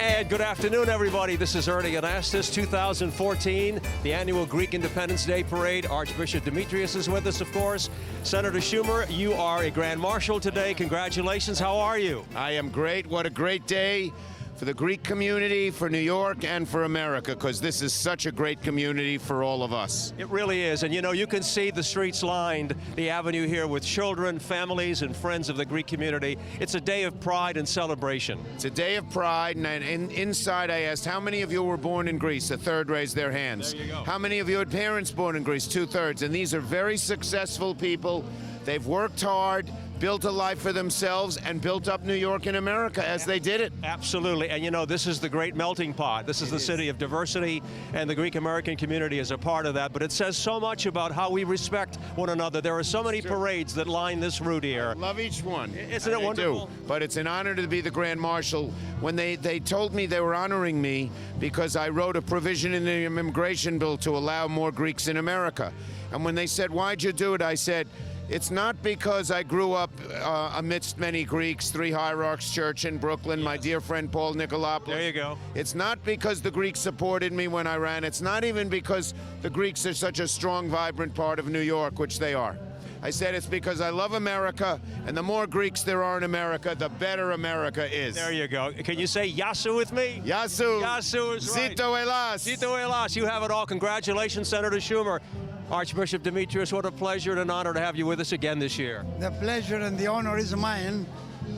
And good afternoon, everybody. This is Ernie Anastas, 2014, the annual Greek Independence Day Parade. Archbishop Demetrius is with us, of course. Senator Schumer, you are a Grand Marshal today. Congratulations. How are you? I am great. What a great day for the Greek community, for New York, and for America, because this is such a great community for all of us. It really is. And you know, you can see the streets lined, the avenue here with children, families, and friends of the Greek community. It's a day of pride and celebration. It's a day of pride, and inside I asked, how many of you were born in Greece? A third raised their hands. There you go. How many of you had parents born in Greece? 2/3. And these are very successful people. They've worked hard, built a life for themselves, and built up New York and America as they did it. Absolutely. And you know, this is the great melting pot. This is the city of diversity, and the Greek American community is a part of that. But it says so much about how we respect one another. There are so many parades that line this route here. I love each one. Isn't it wonderful? But it's an honor to be the Grand Marshal. When they told me they were honoring me because I wrote a provision in the immigration bill to allow more Greeks in America. And when they said, why'd you do it? I said, it's not because I grew up amidst many Greeks, Three Hierarchs Church in Brooklyn, my dear friend Paul Nicolopoulos. There you go. It's not because the Greeks supported me when I ran. It's not even because the Greeks are such a strong, vibrant part of New York, which they are. I said it's because I love America, and the more Greeks there are in America, the better America is. There you go. Can you say Yasu with me? Yasu. Yasu is right. Zito Elas. Zito Elas. You have it all. Congratulations, Senator Schumer. Archbishop Demetrius, what a pleasure and an honor to have you with us again this year. The pleasure and the honor is mine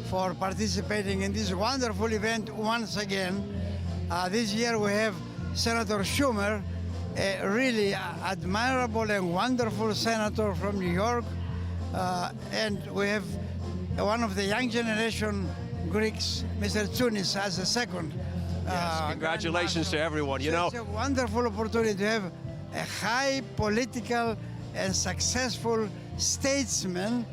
for participating in this wonderful event once again. This year we have Senator Schumer, a really admirable and wonderful senator from New York, and we have one of the young generation Greeks, Mr. Tsounis, as a second. Yes, congratulations to everyone. You know, it's a wonderful opportunity to have a high political and successful statesman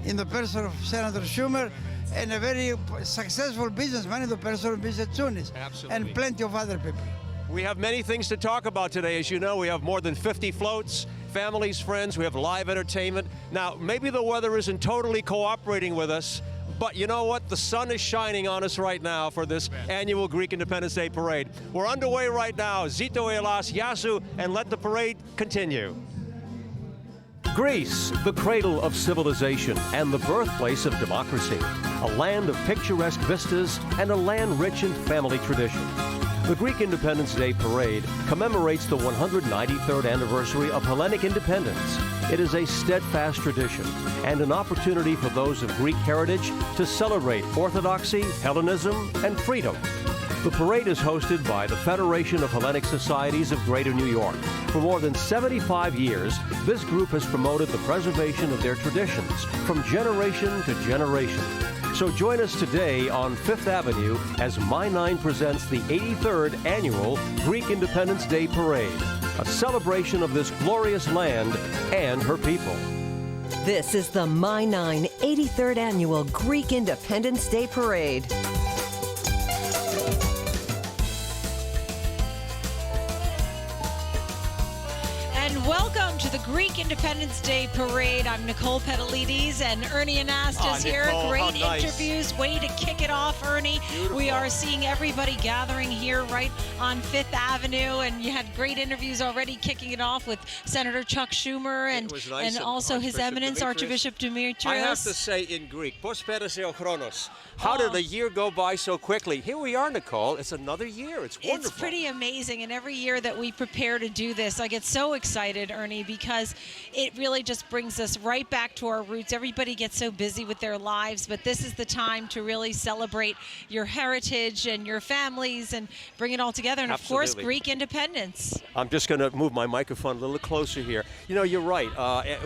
in the person of Senator Schumer, and a very successful businessman in the person of Mr. Tsounis. Absolutely. And plenty of other people. we have many things to talk about today. As you know, we have more than 50 floats, families, friends, we have live entertainment. Now, maybe the weather isn't totally cooperating with us, but you know what? The sun is shining on us right now for this annual Greek Independence Day Parade. We're underway right now. Zito Elas, Yasu, and let the parade continue. Greece, the cradle of civilization and the birthplace of democracy. A land of picturesque vistas and a land rich in family tradition. The Greek Independence Day Parade commemorates the 193rd anniversary of Hellenic independence. It is a steadfast tradition and an opportunity for those of Greek heritage to celebrate orthodoxy, Hellenism, and freedom. The parade is hosted by the Federation of Hellenic Societies of Greater New York. For more than 75 years, this group has promoted the preservation of their traditions from generation to generation. So join us today on Fifth Avenue as My Nine presents the 83rd Annual Greek Independence Day Parade, a celebration of this glorious land and her people. This is the My Nine 83rd Annual Greek Independence Day Parade. Welcome to the Greek Independence Day Parade. I'm Nicole Petalides and Ernie Anastas here. Nicole, Great how nice. interviews. Way to kick it off, Ernie. Beautiful. We are seeing everybody gathering here right on Fifth Avenue, and you had great interviews already kicking it off with Senator Chuck Schumer and, nice, and also His Eminence Archbishop Demetrius. I have to say in Greek, Pos pérασε ο χρόνος. How did the year go by so quickly? Here we are, Nicole. It's another year. It's wonderful. It's pretty amazing, and every year that we prepare to do this, I get so excited, Ernie, because it really just brings us right back to our roots. Everybody gets so busy with their lives, but this is the time to really celebrate your heritage and your families and bring it all together, and Absolutely. of course, Greek independence. I'm just going to move my microphone a little closer here. You know, you're right.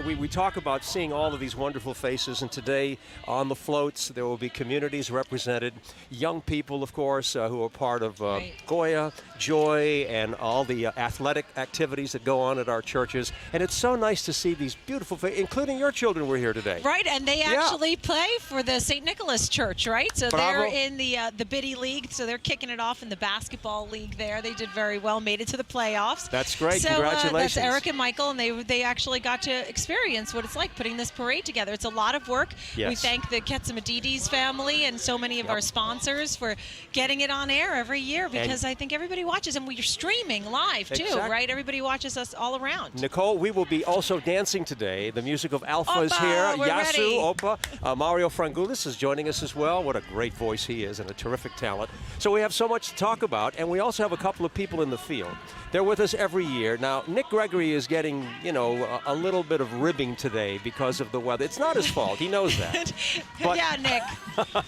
We talk about seeing all of these wonderful faces, and today on the floats there will be communities represented, young people, of course, who are part of Goya, Joy, and all the athletic activities that go on at our church. churches. And it's so nice to see these beautiful, including your children were here today. Right, and they actually play for the St. Nicholas Church, right? So Bravo. they're in the Biddy League, so they're kicking it off in the basketball league there. They did very well, made it to the playoffs. That's great. So, Congratulations. that's Eric and Michael, and they actually got to experience what it's like putting this parade together. It's a lot of work. Yes. We thank the Katsimatidis family and so many of our sponsors for getting it on air every year, because I think everybody watches, and we're streaming live too, right? Everybody watches us all around. Nicole, we will be also dancing today. The music of Alpha is Opa, here. we're Yasu, ready. Opa. Mario Frangoulis is joining us as well. What a great voice he is and a terrific talent. So we have so much to talk about, and we also have a couple of people in the field. They're with us every year. Now, Nick Gregory is getting, a little bit of ribbing today because of the weather. It's not his fault. He knows that. But yeah, Nick.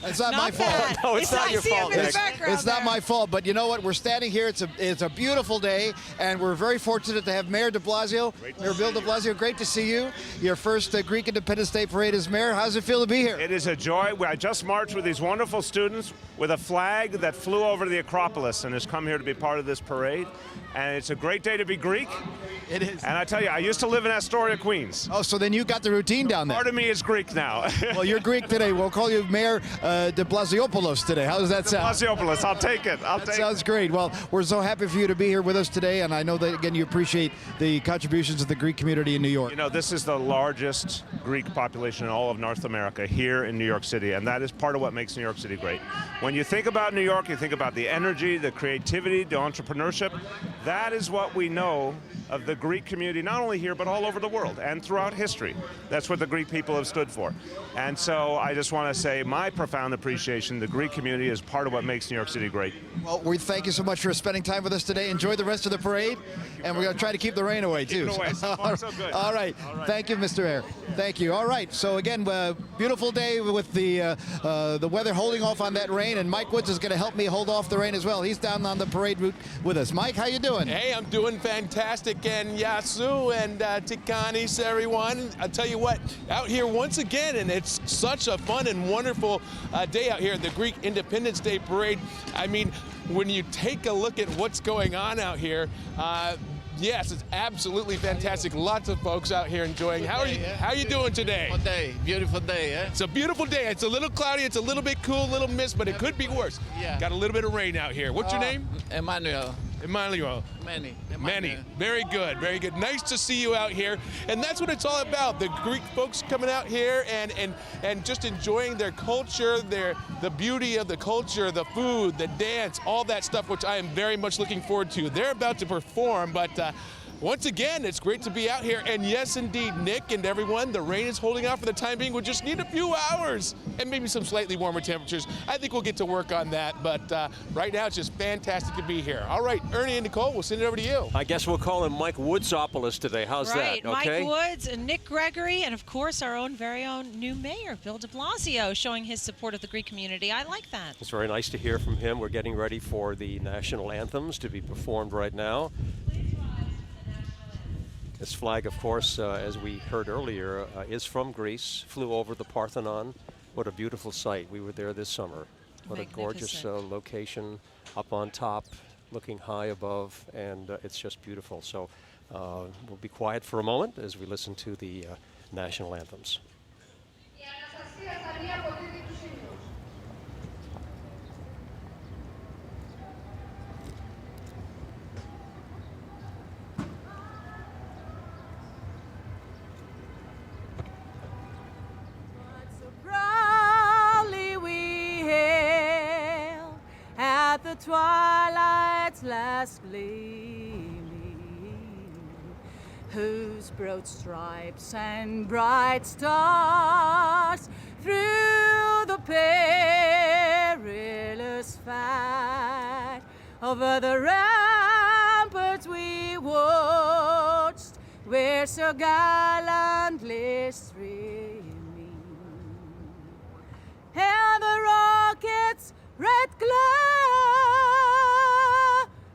It's not my fault. No, it's not your fault, Nick. It's not my fault, but you know what? We're standing here. It's a beautiful day, and we're very fortunate to have Mayor de Blasio, Mayor Bill de Blasio. Great to see you. Your first Greek Independence Day Parade as mayor. How's it feel to be here? It is a joy. I just marched with these wonderful students with a flag that flew over the Acropolis and has come here to be part of this parade. And it's a great day to be Greek. It is. And I tell you, I used to live in Astoria, Queens. Oh, so then you got the routine down there. Part of me is Greek now. Well, you're Greek today. We'll call you Mayor de Blasiopoulos today. How does that sound? Blasiopoulos, I'll take it. Sounds great. Well, we're so happy for you to be here with us today, and I know that, again, you appreciate the contributions of the Greek community in New York. You know, this is the largest Greek population in all of North America here in New York City, and that is part of what makes New York City great. When you think about New York, you think about the energy, the creativity, the entrepreneurship. That is what we know of the Greek community, not only here, but all over the world and throughout history. That's what the Greek people have stood for. And so I just want to say my profound appreciation. The Greek community is part of what makes New York City great. Well, we thank you so much for spending time with us today. Enjoy the rest of the parade, and we're going to try to keep the rain away, too. Keep it away. So far, so good. All right. Thank you, Mr. Mayor. Thank you. All right. So, again, beautiful day with the weather holding off on that rain, and Mike Woods is going to help me hold off the rain as well. He's down on the parade route with us. Mike, how you doing? Hey, I'm doing fantastic, and Yasu and Tikanis, everyone. I'll tell you what, out here once again, and it's such a fun and wonderful day out here at the Greek Independence Day Parade. I mean, when you take a look at what's going on out here, yes, it's absolutely fantastic. Lots of folks out here enjoying. How are you doing today? Beautiful day, eh? It's a beautiful day. It's a little cloudy, it's a little bit cool, a little mist, but it could be worse. Yeah. Got a little bit of rain out here. What's your name? Emmanuel. Emmanuel. Manny. Very good, very good. Nice to see you out here. And that's what it's all about. The Greek folks coming out here and just enjoying their culture, the beauty of the culture, the food, the dance, all that stuff, which I am very much looking forward to. They're about to perform, but once again, it's great to be out here. And yes, indeed, Nick and everyone, the rain is holding out for the time being. We just need a few hours and maybe some slightly warmer temperatures. I think we'll get to work on that. But right now, it's just fantastic to be here. All right, Ernie and Nicole, we'll send it over to you. I guess we'll call him Mike Woodsopoulos today. How's right, that? Okay. Mike Woods and Nick Gregory, and of course our very own new mayor, Bill de Blasio, showing his support of the Greek community. I like that. It's very nice to hear from him. We're getting ready for the national anthems to be performed right now. This flag, of course, as we heard earlier, is from Greece, flew over the Parthenon. What a beautiful sight. We were there this summer. What a gorgeous location up on top, looking high above, and it's just beautiful. So we'll be quiet for a moment as we listen to the national anthems. The twilight's last gleaming, whose broad stripes and bright stars through the perilous fight over the ramparts we watched, were so gallantly streaming, and the rockets' red glare,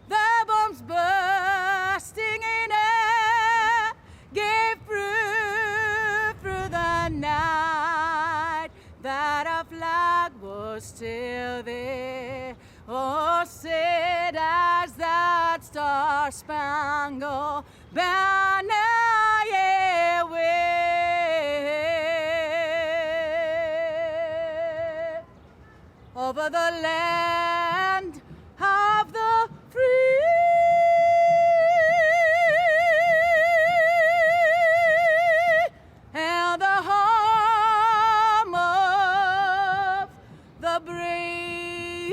the bombs bursting in air, gave proof through the night that our flag was still there. Oh, said as that star-spangled over the land of the free and the home of the brave.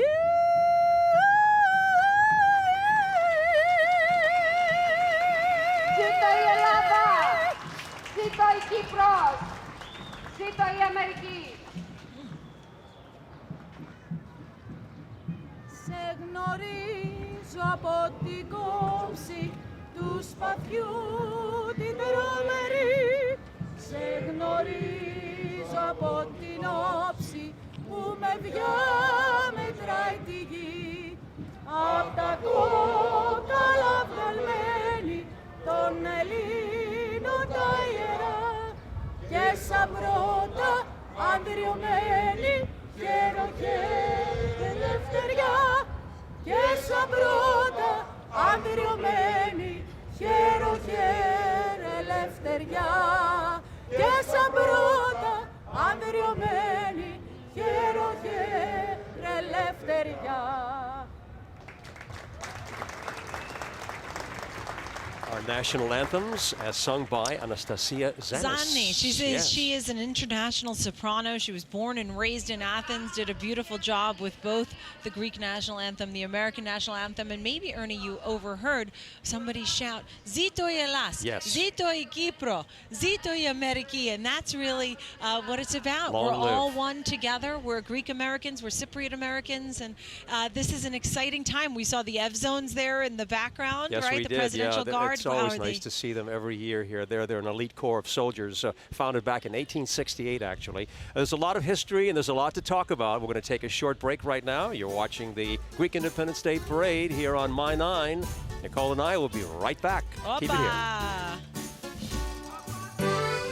Ζήτω η Ελλάδα, ζήτω η Κύπρος, ζήτω η Αμερική. Σε γνωρίζω από την κόψη του σπαθιού την τρομερή. Σε γνωρίζω από την όψη που με διαμετράει τη γη. Απ' τα κόκαλα βγαλμένη των Ελλήνων τα ιερά και σαν πρώτα ανδριωμένη χαίρο και ελευθεριά και σαν πρώτα ανδριωμένη χαίρο και ελευθεριά και σαν πρώτα ανδριωμένη χαίρο και ελευθεριά. Our national anthems, as sung by Anastasia Zanis. She is an international soprano. She was born and raised in Athens, did a beautiful job with both the Greek national anthem, the American national anthem, and maybe, Ernie, you overheard somebody shout, Zito i Elas, Zito i Kipro, Zito i Ameriki, and that's really what it's about. We're all one together. We're Greek Americans, we're Cypriot Americans, and this is an exciting time. We saw the F zones there in the background, right? The Presidential Guard. It's always nice to see them every year here. They're an elite corps of soldiers, founded back in 1868, actually. There's a lot of history and there's a lot to talk about. We're going to take a short break right now. You're watching the Greek Independence Day Parade here on My 9. Nicole and I will be right back. Keep it here.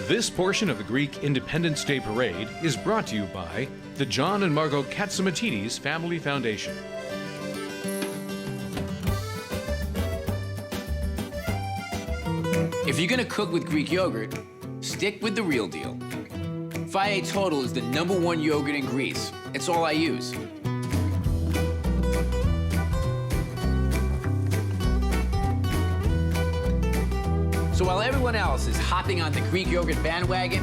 This portion of the Greek Independence Day Parade is brought to you by the John and Margot Katsimatidis Family Foundation. If you're gonna cook with Greek yogurt, stick with the real deal. FAGE Total is the #1 yogurt in Greece. It's all I use. So while everyone else is hopping on the Greek yogurt bandwagon,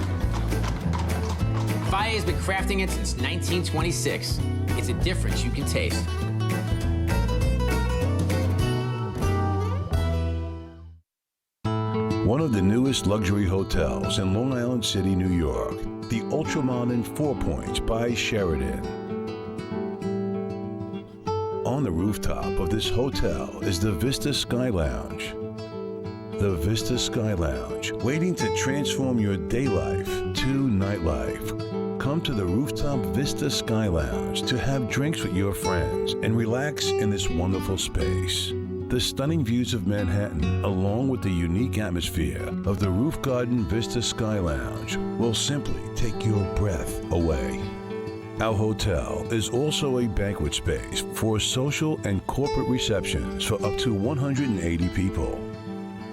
FAGE has been crafting it since 1926. It's a difference you can taste. One of the newest luxury hotels in Long Island City, New York, the ultramodern 4 Points by Sheraton. On the rooftop of this hotel is the Vista Sky Lounge. The Vista Sky Lounge, waiting to transform your day life to nightlife. Come to the rooftop Vista Sky Lounge to have drinks with your friends and relax in this wonderful space. The stunning views of Manhattan, along with the unique atmosphere of the roof garden Vista Sky Lounge, will simply take your breath away. Our hotel is also a banquet space for social and corporate receptions for up to 180 people.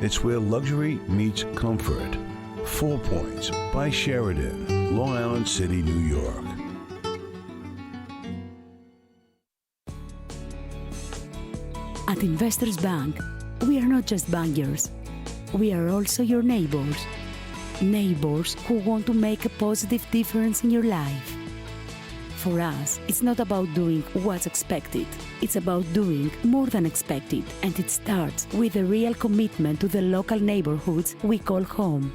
It's where luxury meets comfort. 4 Points by Sheraton, Long Island City, New York. At Investors Bank, we are not just bankers. We are also your neighbors. Neighbors who want to make a positive difference in your life. For us, it's not about doing what's expected. It's about doing more than expected, and it starts with a real commitment to the local neighborhoods we call home.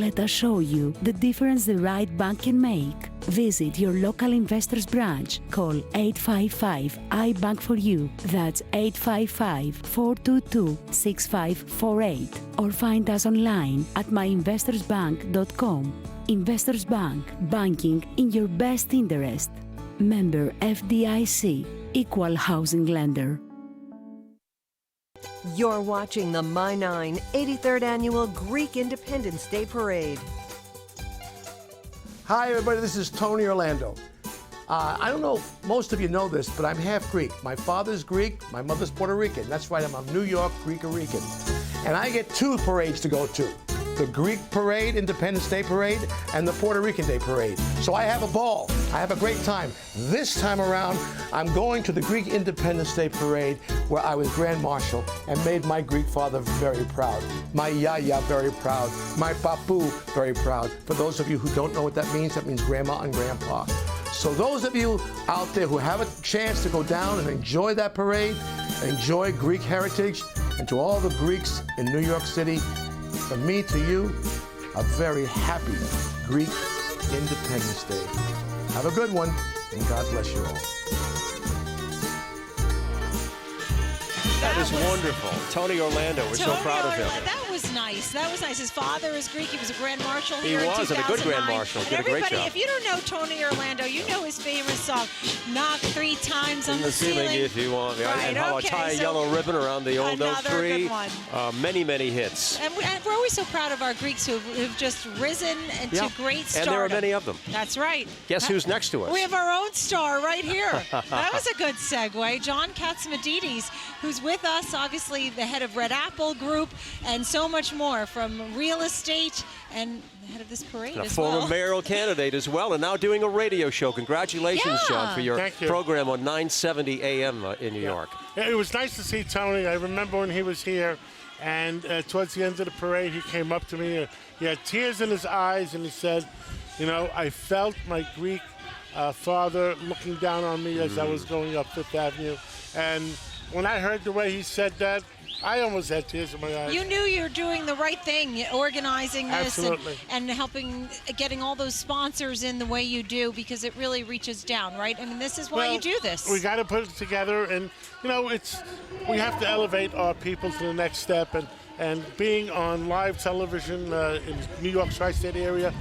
Let us show you the difference the right bank can make. Visit your local Investors branch. Call 855-I-BANK for you. That's 855-422-6548. Or find us online at myinvestorsbank.com. Investors Bank, banking in your best interest. Member FDIC, Equal Housing Lender. You're watching the My 9 83rd Annual Greek Independence Day Parade. Hi, everybody. This is Tony Orlando. I don't know if most of you know this, but I'm half Greek. My father's Greek, my mother's Puerto Rican. That's right, I'm a New York Greek-Rican. And I get 2 parades to go to. The Greek Parade, Independence Day Parade, and the Puerto Rican Day Parade. So I have a ball. I have a great time. This time around, I'm going to the Greek Independence Day Parade where I was Grand Marshal and made my Greek father very proud. My Yaya very proud. My Papu very proud. For those of you who don't know what that means Grandma and Grandpa. So those of you out there who have a chance to go down and enjoy that parade, enjoy Greek heritage, and to all the Greeks in New York City, from me to you, a very happy Greek Independence Day. Have a good one, and God bless you all. That is wonderful. Tony Orlando, we're so proud of him. That was nice. That was nice. His father is Greek. He was a Grand Marshal He here in was, and a good 2009. Grand Marshal. Did a great Everybody, job. if you don't know Tony Orlando, you know his famous song, Knock 3 Times on the Ceiling. If you want. Right, And how okay, I tie a so yellow ribbon around the old oak another tree. good one. Many, many hits. And we're always so proud of our Greeks who've just risen into great stardom. And there are many of them. That's right. Guess who's next to us? We have our own star right here. That was a good segue. John Katsimatidis, who's with us, obviously the head of Red Apple Group, and so much more, from real estate and the head of this parade a as former well. mayoral candidate as well, and now doing a radio show. Congratulations, John, for your Thank you. program on 970 AM in New York. Yeah, it was nice to see Tony. I remember when he was here, and towards the end of the parade, he came up to me. He had tears in his eyes, and he said, you know, I felt my Greek father looking down on me as I was going up Fifth Avenue. And when I heard the way he said that, I almost had tears in my eyes. You knew you were doing the right thing, organizing this and helping, getting all those sponsors in the way you do, because it really reaches down, right? I mean, this is why you do this. We got to put it together, and you know, we have to elevate our people to the next step, and being on live television in New York tri-state area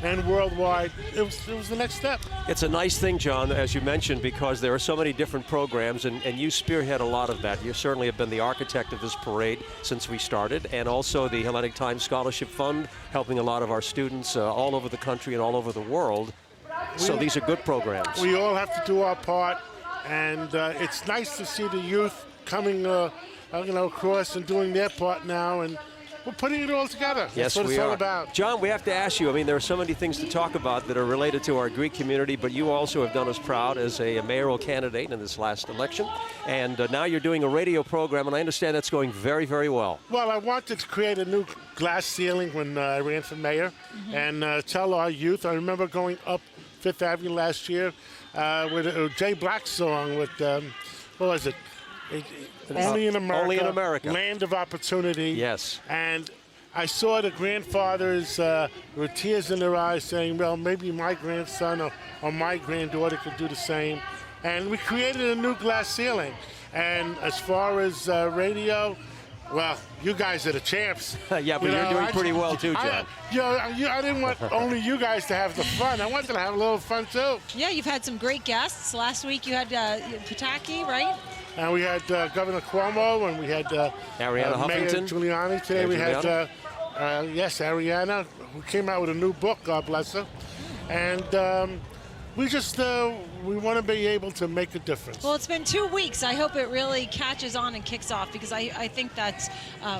and worldwide, it was the next step. It's a nice thing, John, as you mentioned, because there are so many different programs, and you spearhead a lot of that. You certainly have been the architect of this parade since we started, and also the Hellenic Times Scholarship Fund, helping a lot of our students all over the country and all over the world. So these are good programs. We all have to do our part, and it's nice to see the youth coming across and doing their part now, and we're putting it all together. That's Yes, what we it's all are. about. John, we have to ask you, I mean, there are so many things to talk about that are related to our Greek community, but you also have done us proud as a mayoral candidate in this last election. And now you're doing a radio program, and I understand that's going very, very well. Well, I wanted to create a new glass ceiling when I ran for mayor, and tell our youth. I remember going up Fifth Avenue last year with a Jay Black song with, what was it? Only in America. Only in America. Land of Opportunity. Yes. And I saw the grandfathers with tears in their eyes saying, well, maybe my grandson or my granddaughter could do the same. And we created a new glass ceiling. And as far as radio, well, you guys are the champs. Yeah, but you're doing pretty well too, John. I didn't want only you guys to have the fun. I wanted to have a little fun too. Yeah, you've had some great guests. Last week you had Pataki, right? And we had Governor Cuomo, and we had Ariana Mayor Huffington. Giuliani. Today we had, Ariana, who came out with a new book, God bless her. And we just, we want to be able to make a difference. Well, it's been 2 weeks. I hope it really catches on and kicks off, because I think that's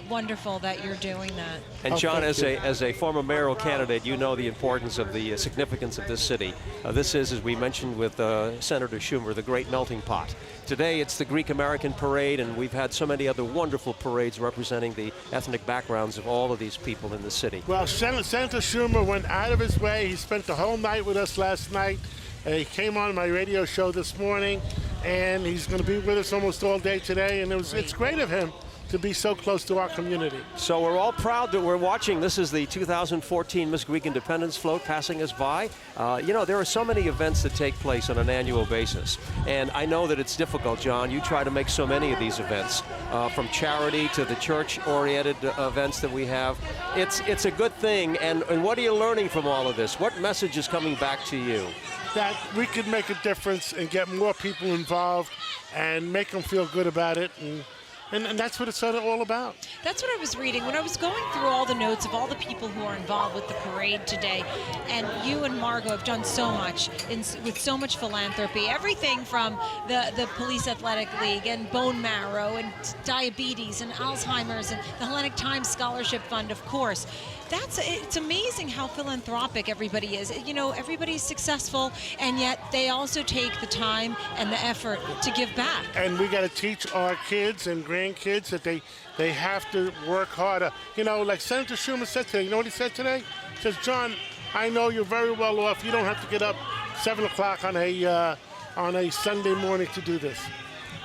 wonderful that you're doing that. And John, as a former mayoral candidate, you know the importance of the significance of this city. This is, as we mentioned with Senator Schumer, the great melting pot. Today it's the Greek American Parade, and we've had so many other wonderful parades representing the ethnic backgrounds of all of these people in the city. Well, Senator Schumer went out of his way. He spent the whole night with us last night. He came on my radio show this morning, and he's going to be with us almost all day today, and it's great of him to be so close to our community. So we're all proud that we're watching. This is the 2014 Miss Greek Independence float passing us by. You know, there are so many events that take place on an annual basis, and I know that it's difficult, John. You try to make so many of these events, from charity to the church-oriented events that we have. It's a good thing, and what are you learning from all of this? What message is coming back to you? That we could make a difference and get more people involved and make them feel good about it. And And that's what it's sort of all about. That's what I was reading when I was going through all the notes of all the people who are involved with the parade today. And you and Margot have done so much with so much philanthropy. Everything from the Police Athletic League and bone marrow and diabetes and Alzheimer's and the Hellenic Times Scholarship Fund, of course. It's amazing how philanthropic everybody is. You know, everybody's successful, and yet they also take the time and the effort to give back. And we got to teach our kids and grandkids that they have to work harder. You know, like Senator Schumer said today. You know what he said today? He says, John, I know you're very well off. You don't have to get up 7 o'clock on a Sunday morning to do this.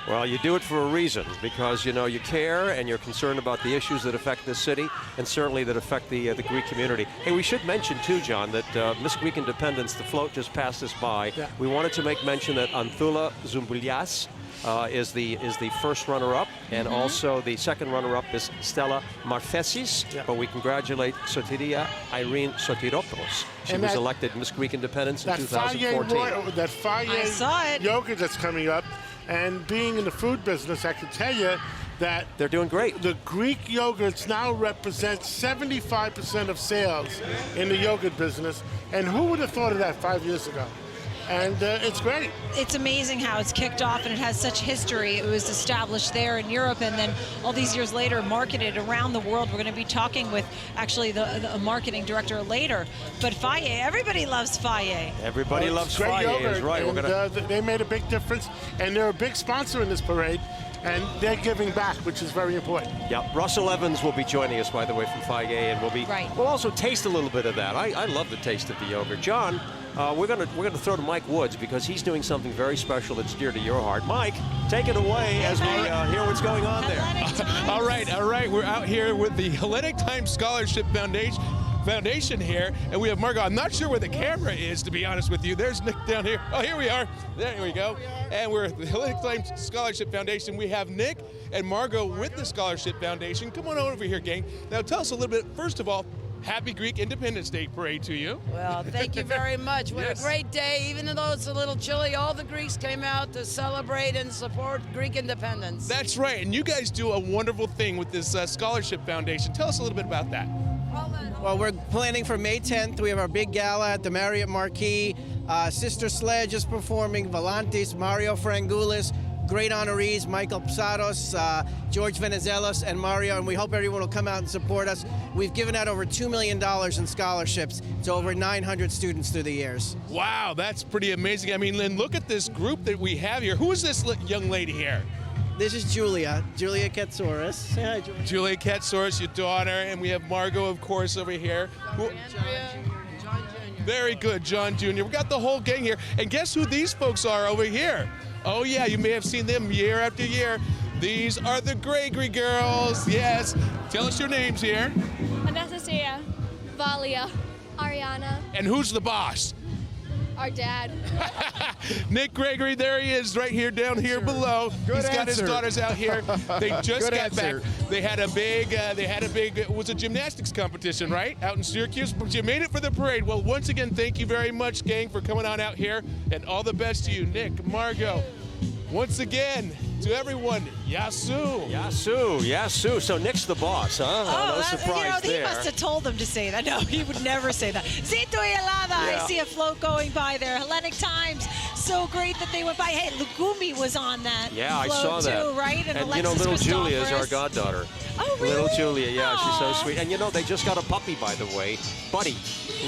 Well, you do it for a reason, because, you know, you care and you're concerned about the issues that affect this city and certainly that affect the Greek community. Hey, we should mention, too, John, that Miss Greek Independence, the float just passed us by. Yeah. We wanted to make mention that Anthula Zumboulias is the first runner-up, and also the second runner-up is Stella Marfesis, but we congratulate Sotiria Irene Sotiropoulos. She was elected Miss Greek Independence in 2014. That FAGE yogurt that's coming up. And being in the food business, I can tell you that they're doing great. The Greek yogurts now represent 75% of sales in the yogurt business. And who would have thought of that 5 years ago? And it's great. It's amazing how it's kicked off, and it has such history. It was established there in Europe, and then all these years later marketed around the world. We're going to be talking with actually the marketing director later. But FAGE, everybody loves FAGE. Everybody loves FAGE, is right. And, they made a big difference, and they're a big sponsor in this parade. And they're giving back, which is very important. Yeah, Russell Evans will be joining us, by the way, from FAGE, and we'll also taste a little bit of that. I love the taste of the yogurt. John, we're gonna throw to Mike Woods, because he's doing something very special that's dear to your heart. Mike, take it away as we hear what's going on there. All right. We're out here with the Hellenic Times Scholarship Foundation here, and we have Margot. I'm not sure where the camera is, to be honest with you. There's Nick down here. Oh, here we are. There we go. And we're at the Hellenic Times Scholarship Foundation. We have Nick and Margot with the Scholarship Foundation. Come on over here, gang. Now tell us a little bit, first of all, happy Greek Independence Day parade to you. Well, thank you very much. What a great day. Even though it's a little chilly, all the Greeks came out to celebrate and support Greek independence. That's right. And you guys do a wonderful thing with this Scholarship Foundation. Tell us a little bit about that. Well, we're planning for May 10th. We have our big gala at the Marriott Marquis. Sister Sledge is performing, Volantis, Mario Frangoulis, great honorees, Michael Psaros, George Venizelos, and Mario, and we hope everyone will come out and support us. We've given out over $2 million in scholarships to over 900 students through the years. Wow, that's pretty amazing. I mean, Lynn, look at this group that we have here. Who is this young lady here? This is Julia Katsouris. Say hi, Julia. Julia Katsouris, your daughter, and we have Margot, of course, over here. John Jr. Very good, John Jr. We got the whole gang here. And guess who these folks are over here? Oh, yeah, you may have seen them year after year. These are the Gregory girls. Yes. Tell us your names here. Anastasia, Valia, Ariana. And who's the boss? Our dad. Nick Gregory, there he is, right here, down here below. He's got his daughters out here. They just got back. They had a big, it was a gymnastics competition, right? Out in Syracuse. But you made it for the parade. Well, once again, thank you very much, gang, for coming on out here. And all the best to you, Nick, Margot. Once again, to everyone, Yasu. Yasu. So Nick's the boss, huh? Oh, no surprise there. He must have told them to say that. No, he would never say that. Zito Yelada, I see a float going by there. Hellenic Times, so great that they went by. Hey, Lugumi was on that float I saw that. too, right? And you know, little Julia is our goddaughter. Oh, really? Little Julia, yeah, she's so sweet. And you know, they just got a puppy, by the way. Buddy.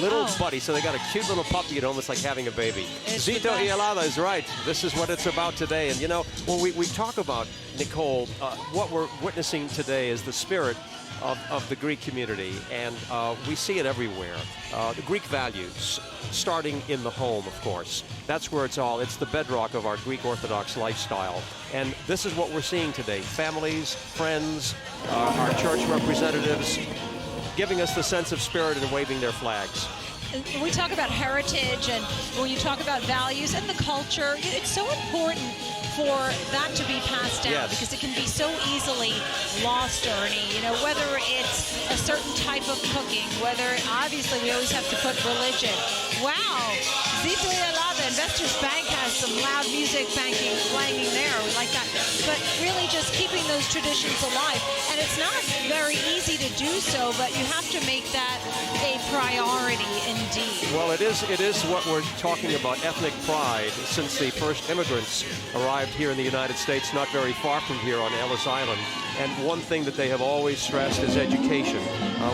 Little Buddy. So they got a cute little puppy. It's almost like having a baby. Zito Ialada is right. This is what it's about today. And you know, when we talk about, Nicole, what we're witnessing today is the spirit of the Greek community, and we see it everywhere. The Greek values, starting in the home, of course. That's where it's the bedrock of our Greek Orthodox lifestyle. And this is what we're seeing today. Families, friends, our church representatives, giving us the sense of spirit and waving their flags. When we talk about heritage and when you talk about values and the culture, it's so important for that to be passed down because it can be so easily lost, Ernie. You know, whether it's a certain type of cooking, whether obviously we always have to put religion. Wow, Zito Yalada, Investors Bank has some loud music clanging there. We like that. But really just keeping those traditions alive. And it's not very easy to do so, but you have to make that a priority indeed. Well, it is what we're talking about, ethnic pride, since the first immigrants arrived here in the United States, not very far from here on Ellis Island. And one thing that they have always stressed is education,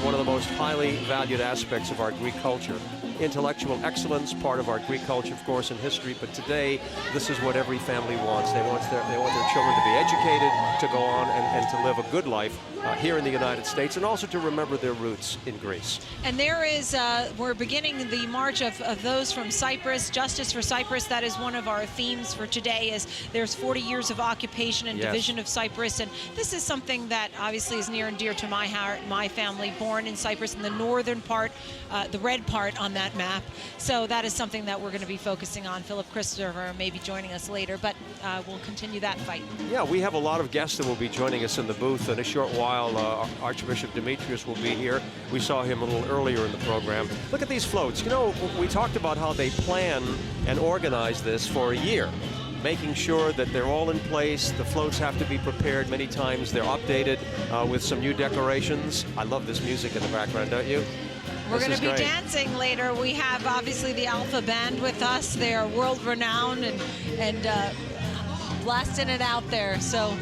one of the most highly valued aspects of our Greek culture. Intellectual excellence, part of our Greek culture, of course, and history, but today, this is what every family wants. They want their children to be educated, to go on and to live a good life here in the United States, and also to remember their roots in Greece. And there is, we're beginning the march of those from Cyprus, Justice for Cyprus. That is one of our themes for today, is there's 40 years of occupation and division of Cyprus, and this is something that obviously is near and dear to my heart, my family, born in Cyprus in the northern part, the red part on that map. So that is something that we're going to be focusing on. Philip Christopher may be joining us later, but we'll continue that fight. Yeah, we have a lot of guests that will be joining us in the booth in a short while. Archbishop Demetrius will be here. We saw him a little earlier in the program. Look at these floats. You know, we talked about how they plan and organize this for a year, making sure that they're all in place. The floats have to be prepared many times. They're updated with some new decorations. I love this music in the background, don't you? We're going to be dancing later. We have obviously the Alpha Band with us. They are world renowned and blasting it out there. So.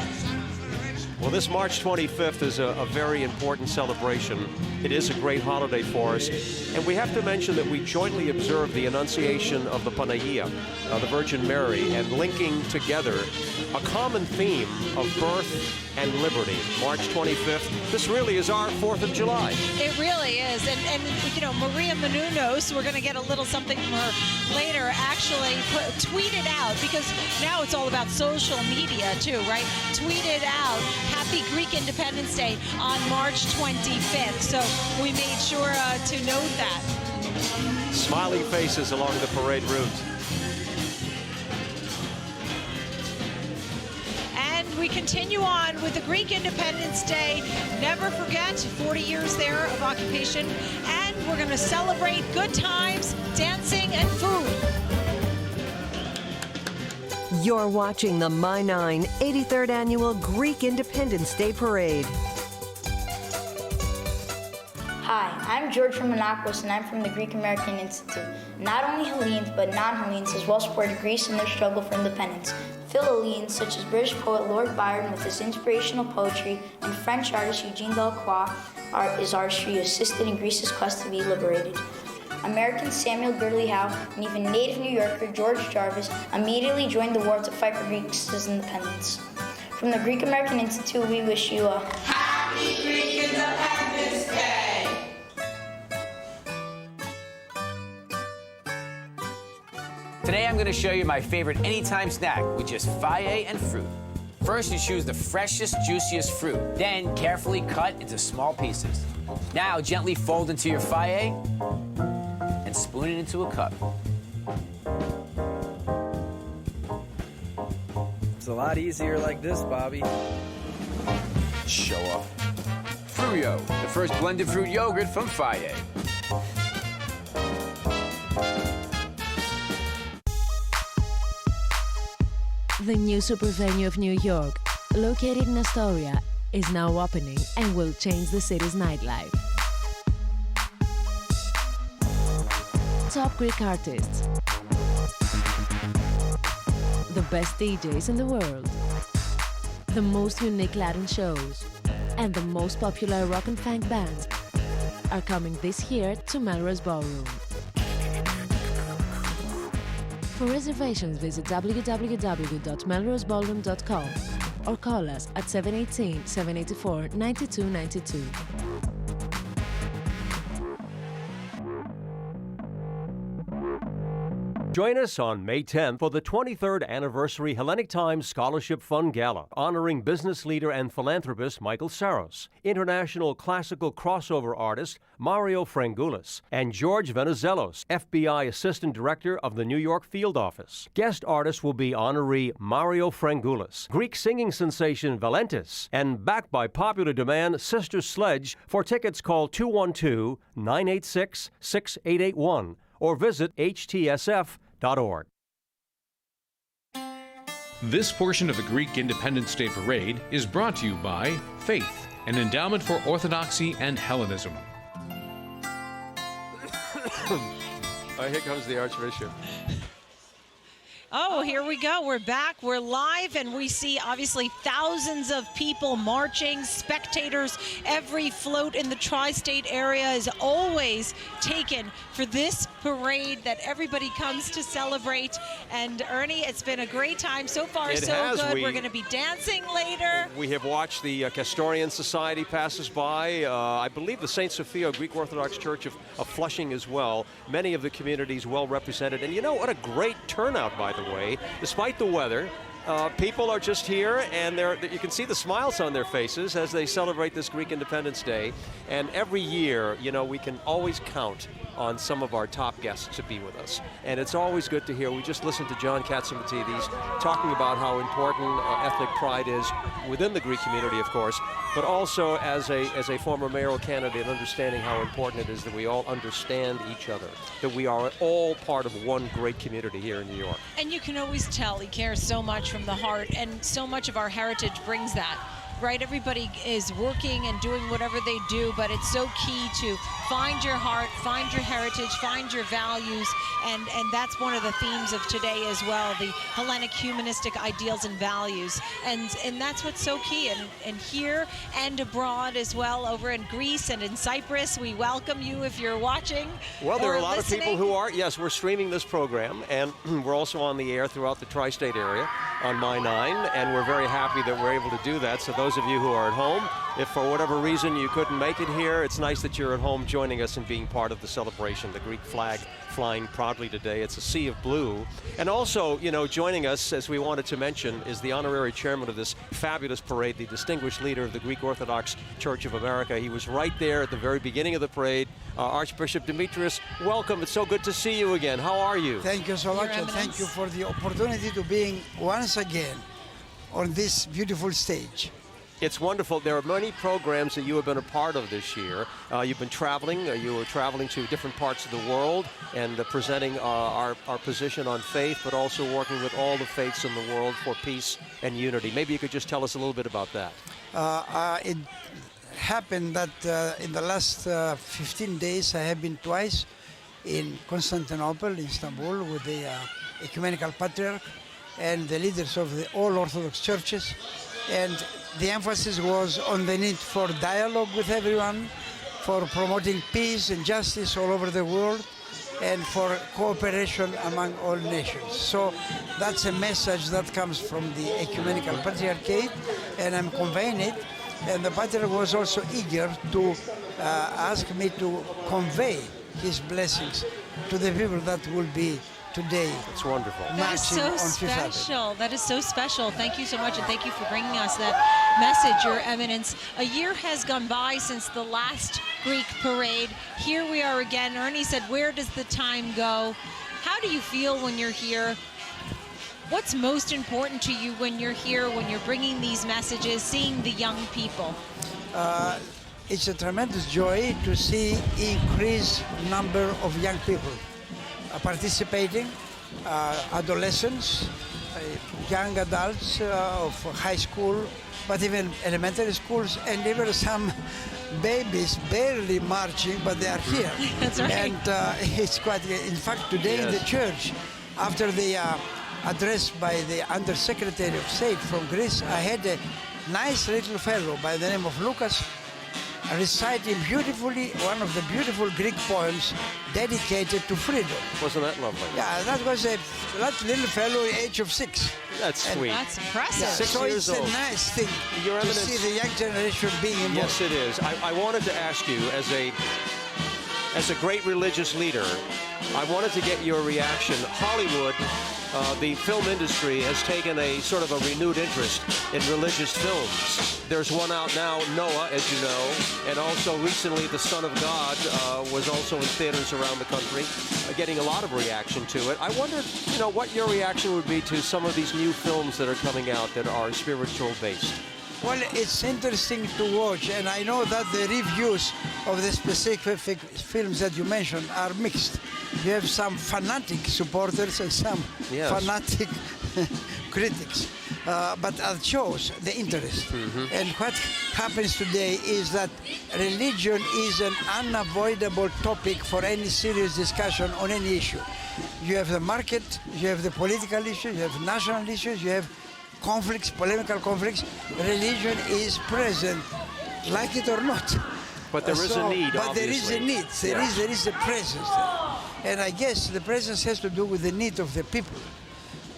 Well, this March 25th is a very important celebration. It is a great holiday for us. And we have to mention that we jointly observe the Annunciation of the Panagia, the Virgin Mary, and linking together a common theme of birth and liberty. March 25th, this really is our 4th of July. It really is. And you know, Maria Menounos, we're going to get a little something from her later, actually tweeted out, because now it's all about social media too, right? Tweeted out, Happy Greek Independence Day on March 25th. So we made sure to note that. Smiling faces along the parade route. We continue on with the Greek Independence Day. Never forget, 40 years there of occupation. And we're going to celebrate good times, dancing, and food. You're watching the My9 83rd Annual Greek Independence Day Parade. Hi, I'm George from Menounos, and I'm from the Greek American Institute. Not only Hellenes, but non-Hellenes as well supported Greece in their struggle for independence. Philhellenes, such as British poet Lord Byron with his inspirational poetry, and French artist Eugene Delacroix is artistry assisted in Greece's quest to be liberated. American Samuel Gridley Howe and even native New Yorker George Jarvis immediately joined the war to fight for Greece's independence. From the Greek American Institute, we wish you a Happy Greek Independence Day! Today I'm going to show you my favorite anytime snack with just faye and fruit. First, you choose the freshest, juiciest fruit. Then, carefully cut into small pieces. Now, gently fold into your faye and spoon it into a cup. It's a lot easier like this, Bobby. Show off. Fruyo, the first blended fruit yogurt from faye. The new super venue of New York, located in Astoria, is now opening and will change the city's nightlife. Top Greek artists, the best DJs in the world, the most unique Latin shows, and the most popular rock and funk bands are coming this year to Melrose Ballroom. For reservations, visit www.melroseballroom.com or call us at 718-784-9292. Join us on May 10th for the 23rd Anniversary Hellenic Times Scholarship Fund Gala, honoring business leader and philanthropist Michael Saros, international classical crossover artist Mario Frangoulis, and George Venizelos, FBI Assistant Director of the New York Field Office. Guest artists will be honoree Mario Frangoulis, Greek singing sensation Valentis, and backed by popular demand Sister Sledge. For tickets, call 212-986-6881 or visit htsf.org. This portion of the Greek Independence Day Parade is brought to you by Faith, an endowment for orthodoxy and Hellenism. Here comes the Archbishop. Oh, here we go. We're back. We're live, and we see obviously thousands of people marching, spectators. Every float in the tri-state area is always taken for this parade that everybody comes to celebrate. And Ernie, it's been a great time so far. So good. We're going to be dancing later. We have watched the Castorian Society passes by. I believe the St. Sophia Greek Orthodox Church of Flushing as well. Many of the communities well represented. And you know, what a great turnout, by the way. Despite the weather, people are just here, and you can see the smiles on their faces as they celebrate this Greek Independence Day. And every year, you know, we can always count on some of our top guests to be with us. And it's always good to hear. We just listened to John Katsimatidis talking about how important ethnic pride is within the Greek community, of course, but also as a former mayoral candidate, understanding how important it is that we all understand each other, that we are all part of one great community here in New York. And you can always tell he cares so much from the heart, and so much of our heritage brings that. Right, everybody is working and doing whatever they do, but it's so key to find your heart, find your heritage, find your values, and that's one of the themes of today as well, the Hellenic humanistic ideals and values. And that's what's so key, and here and abroad as well, over in Greece and in Cyprus. We welcome you if you're watching. Well, there are a lot listening. of people who are. Yes, we're streaming this program, and we're also on the air throughout the tri-state area on My 9, and we're very happy that we're able to do that. So those of you who are at home, if for whatever reason you couldn't make it here, it's nice that you're at home joining us and being part of the celebration. The Greek flag flying proudly today. It's a sea of blue. And also, you know, joining us, as we wanted to mention, is the honorary chairman of this fabulous parade, the distinguished leader of the Greek Orthodox Church of America. He was right there at the very beginning of the parade. Archbishop Demetrius, welcome. It's so good to see you again. How are you? Thank you so much, and thank you for the opportunity to being once again on this beautiful stage. It's wonderful. There are many programs that you have been a part of this year. You've been traveling. You were traveling to different parts of the world and presenting our position on faith, but also working with all the faiths in the world for peace and unity. Maybe you could just tell us a little bit about that. It happened that in the last 15 days I have been twice in Constantinople, Istanbul, with the Ecumenical Patriarch and the leaders of the all Orthodox churches. And the emphasis was on the need for dialogue with everyone, for promoting peace and justice all over the world, and for cooperation among all nations. So that's a message that comes from the Ecumenical Patriarchate, and I'm conveying it. And the Patriarch was also eager to ask me to convey his blessings to the people that will be today. It's wonderful. That is so special. That is so special. Thank you so much, and thank you for bringing us that message, Your Eminence. A year has gone by since the last Greek parade. Here we are again. Ernie said, where does the time go? How do you feel when you're here? What's most important to you when you're here, when you're bringing these messages, seeing the young people? It's a tremendous joy to see increased number of young people participating, adolescents, young adults of high school, but even elementary schools, and even some babies barely marching, but they are here. That's right. And it's quite, in fact, today in the church, after the address by the Undersecretary of State from Greece, I had a nice little fellow by the name of Lucas reciting beautifully one of the beautiful Greek poems dedicated to freedom. Wasn't that lovely? Yeah, that was that little fellow, age of 6. That's sweet. That's impressive. Yeah, 6 so years it's old. a nice thing Your to Eminence, see the young generation being involved. Yes, it is. I wanted to ask you, as a great religious leader, I wanted to get your reaction. Hollywood, the film industry, has taken a sort of a renewed interest in religious films. There's one out now, Noah, as you know, and also recently The Son of God was also in theaters around the country, getting a lot of reaction to it. I wondered, you know, what your reaction would be to some of these new films that are coming out that are spiritual based. Well, it's interesting to watch, and I know that the reviews of the specific films that you mentioned are mixed. You have some fanatic supporters and some fanatic critics, but that shows the interest. And what happens today is that religion is an unavoidable topic for any serious discussion on any issue. You have the market, you have the political issues, you have national issues, you have conflicts, polemical conflicts. Religion is present, like it or not. But there is a need, But obviously. there is a need. There is a presence there. And I guess the presence has to do with the need of the people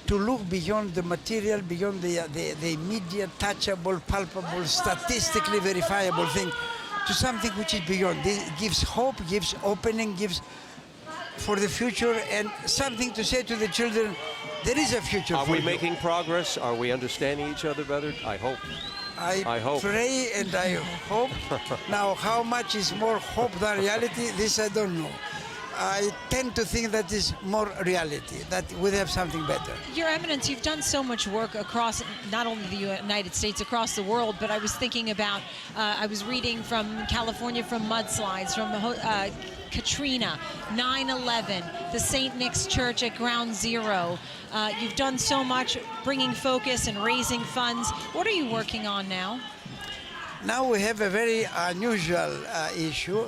to look beyond the material, beyond the immediate, touchable, palpable, statistically verifiable thing, to something which is beyond. It gives hope, gives opening, gives for the future, and something to say to the children, there is a future for you. Are we making progress? Are we understanding each other better? I hope. I hope. Pray and I hope. Now, how much is more hope than reality? This I don't know. I tend to think that is more reality, that we have something better. Your Eminence, you've done so much work across not only the United States, across the world, but I was thinking about, I was reading from California, from mudslides, from Katrina, 9/11, the St. Nick's Church at Ground Zero. You've done so much, bringing focus and raising funds. What are you working on now? Now we have a very unusual issue.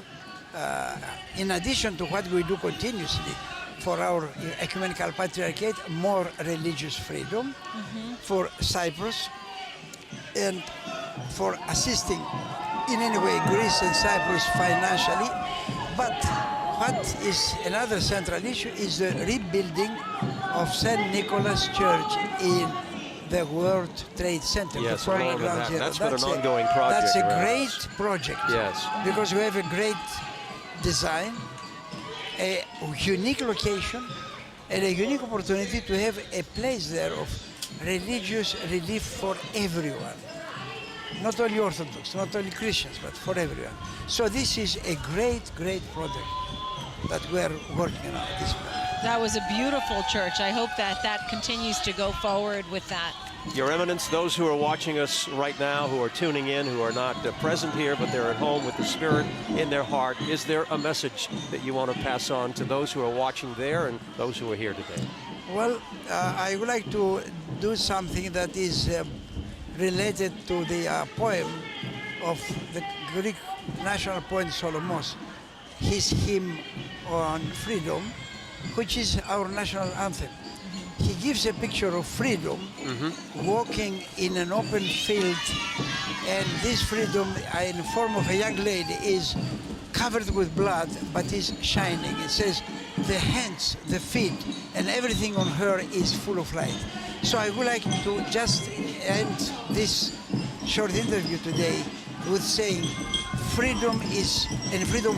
In addition to what we do continuously for our ecumenical patriarchate, more religious freedom for Cyprus, and for assisting in any way Greece and Cyprus financially. But what is another central issue is the rebuilding of St. Nicholas Church in the World Trade Center. Yes, the former Ground Zero. That's been an ongoing project. That's a right? great project. Yes. Because we have a great design, a unique location, and a unique opportunity to have a place there of religious relief for everyone. Not only Orthodox, not only Christians, but for everyone. So this is a great, great project that we're working on at this moment. That was a beautiful church. I hope that that continues to go forward with that. Your Eminence, those who are watching us right now, who are tuning in, who are not present here, but they're at home with the Spirit in their heart, is there a message that you want to pass on to those who are watching there and those who are here today? Well, I would like to do something that is related to the poem of the Greek national poet Solomos, his hymn on freedom, which is our national anthem. He gives a picture of freedom, walking in an open field, and this freedom in the form of a young lady is covered with blood, but is shining. It says the hands, the feet, and everything on her is full of light. So I would like to just end this short interview today with saying freedom is, and freedom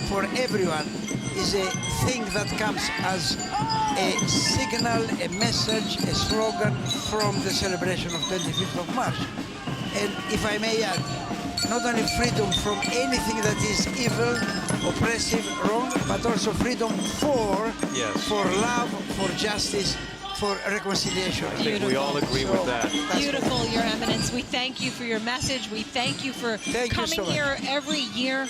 for everyone is a thing that comes as a signal, a message, a slogan from the celebration of 25th of March. And if I may add, not only freedom from anything that is evil, oppressive, wrong, but also freedom for love, for justice, for reconciliation. I think we all agree with that. Beautiful, Your Eminence. We thank you for your message. We thank you for coming here every year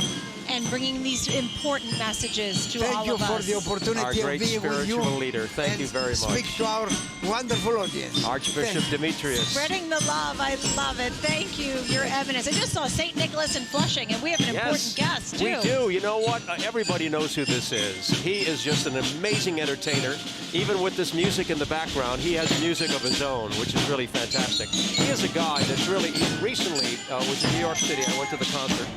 and bringing these important messages to all of us. Thank you for the opportunity of being with you. Our great spiritual leader. Thank you very much. Speak to our wonderful audience. Archbishop Demetrius. Spreading the love. I love it. Thank you, Your Eminence. I just saw St. Nicholas in Flushing, and we have an important guest, too. We do. You know what? Everybody knows who this is. He is just an amazing entertainer. Even with this music in the background, he has music of his own, which is really fantastic. He is a guy that's really, recently was in New York City. I went to the concert,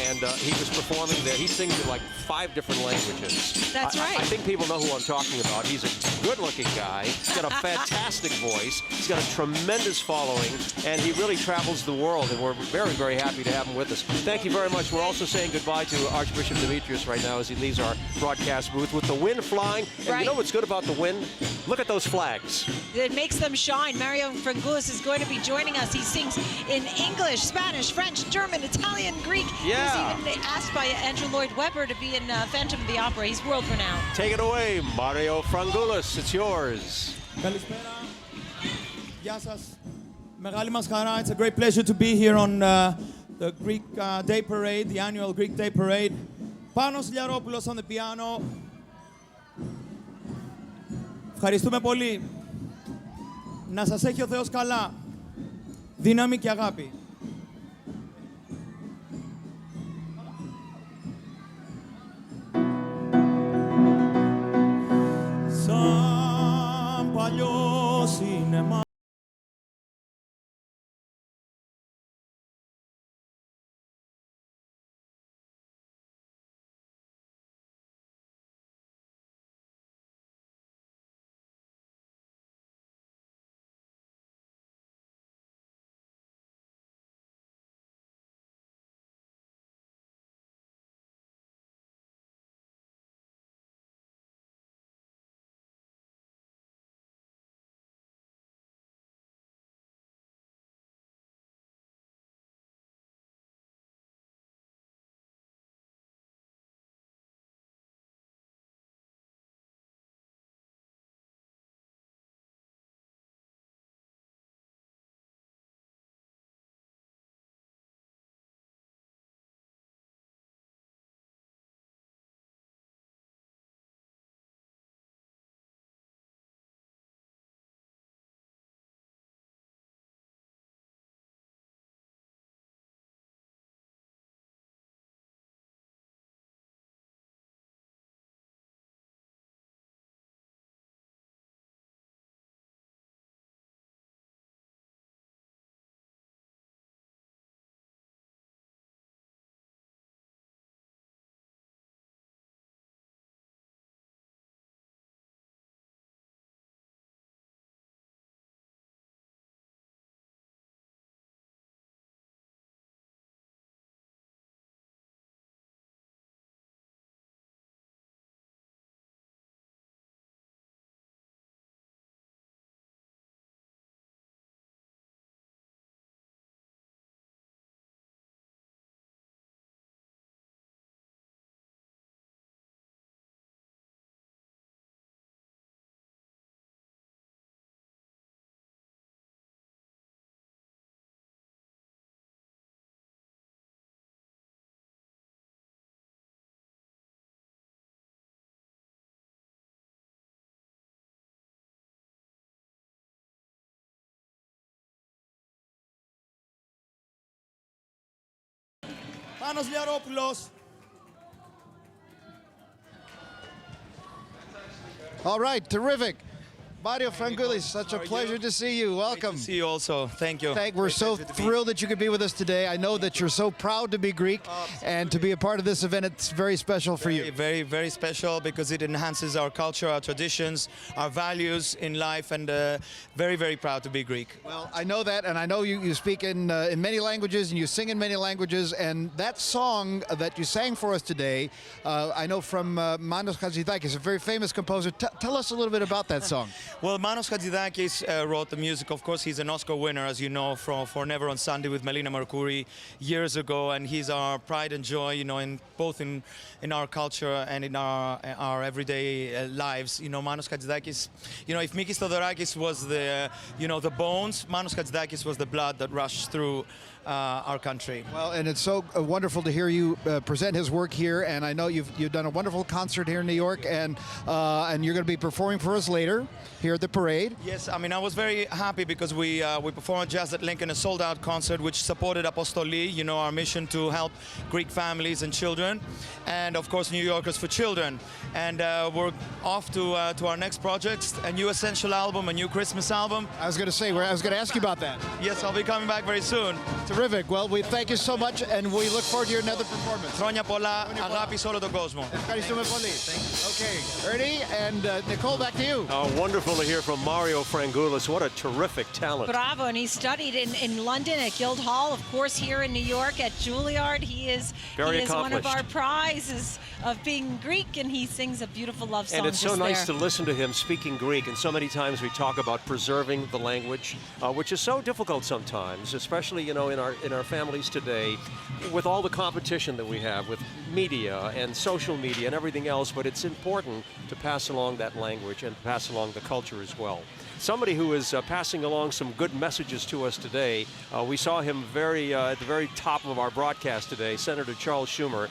and he was performing there. He sings in like 5 different languages. That's right. I think people know who I'm talking about. He's a good-looking guy. He's got a fantastic voice. He's got a tremendous following, and he really travels the world, and we're very, very happy to have him with us. Thank you very much. We're also saying goodbye to Archbishop Demetrius right now as he leaves our broadcast booth with the wind flying. And you know what's good about the wind? Look at those flags. It makes them shine. Mario Frangoulis is going to be joining us. He sings in English, Spanish, French, German, Italian, Greek. Yeah. He was even asked by Andrew Lloyd Webber to be in Phantom of the Opera. He's world renowned. Take it away, Mario Frangoulis. It's yours. Καλησπέρα. Γεια σας. Μεγάλη μας χαρά. It's a great pleasure to be here on the Greek Day Parade, the annual Greek Day Parade. Panos Liaropoulos on the piano. Ευχαριστούμε πολύ. Να σας έχει ο Θεός καλά, δύναμη και αγάπη. Σαν παλιό σινεμά. Πάνος Λιαρόπουλος. All right, terrific. Mario Frangoulis, such a pleasure to see you. Welcome. Great to see you also. Thank you. We're so thrilled that you could be with us today. I know that you're so proud to be Greek, and to be a part of this event, it's very special for you. Very, very special because it enhances our culture, our traditions, our values in life, and very, very proud to be Greek. Well, I know that, and I know you speak in many languages, and you sing in many languages, and that song that you sang for us today, I know from Menounos Katsimadis, a very famous composer. Tell us a little bit about that song. Well, Menounos Katsimadis wrote the music. Of course, he's an Oscar winner, as you know, for Never on Sunday with Melina Mercouri years ago, and he's our pride and joy, you know, in both in our culture and in our everyday lives. You know, Menounos Katsimadis, you know, if Mikis Theodorakis was the, you know, the bones, Menounos Katsimadis was the blood that rushed through our country. Well, and it's so wonderful to hear you present his work here, and I know you've done a wonderful concert here in New York, and you're going to be performing for us later here at the parade. Yes, I mean, I was very happy because we performed Jazz at Lincoln, a sold-out concert which supported Apostoli, you know, our mission to help Greek families and children, and of course New Yorkers for Children. And we're off to our next project, a new Essential album, a new Christmas album. I was going to say, I was going to ask you about that. Yes, I'll be coming back very soon. Terrific. Well, we thank you so much, and we look forward to your another performance. Χρόνια πολλά, αγάπη σε όλο τον κόσμο. Ευχαριστούμε πολύ. Okay, Ernie and Nicole, back to you. Oh, wonderful to hear from Mario Frangoulis. What a terrific talent. Bravo, and he studied in London at Guildhall, of course here in New York at Juilliard. He is one of our prizes of being Greek, and he sings a beautiful love song. And it's so just nice there. to listen to him speaking Greek, and so many times we talk about preserving the language, which is so difficult sometimes, especially, you know, in our families today, with all the competition that we have with media and social media and everything else. But it's important to pass along that language and pass along the culture as well. somebody who is passing along some good messages to us today. We saw him at the very top of our broadcast today, Senator Charles Schumer.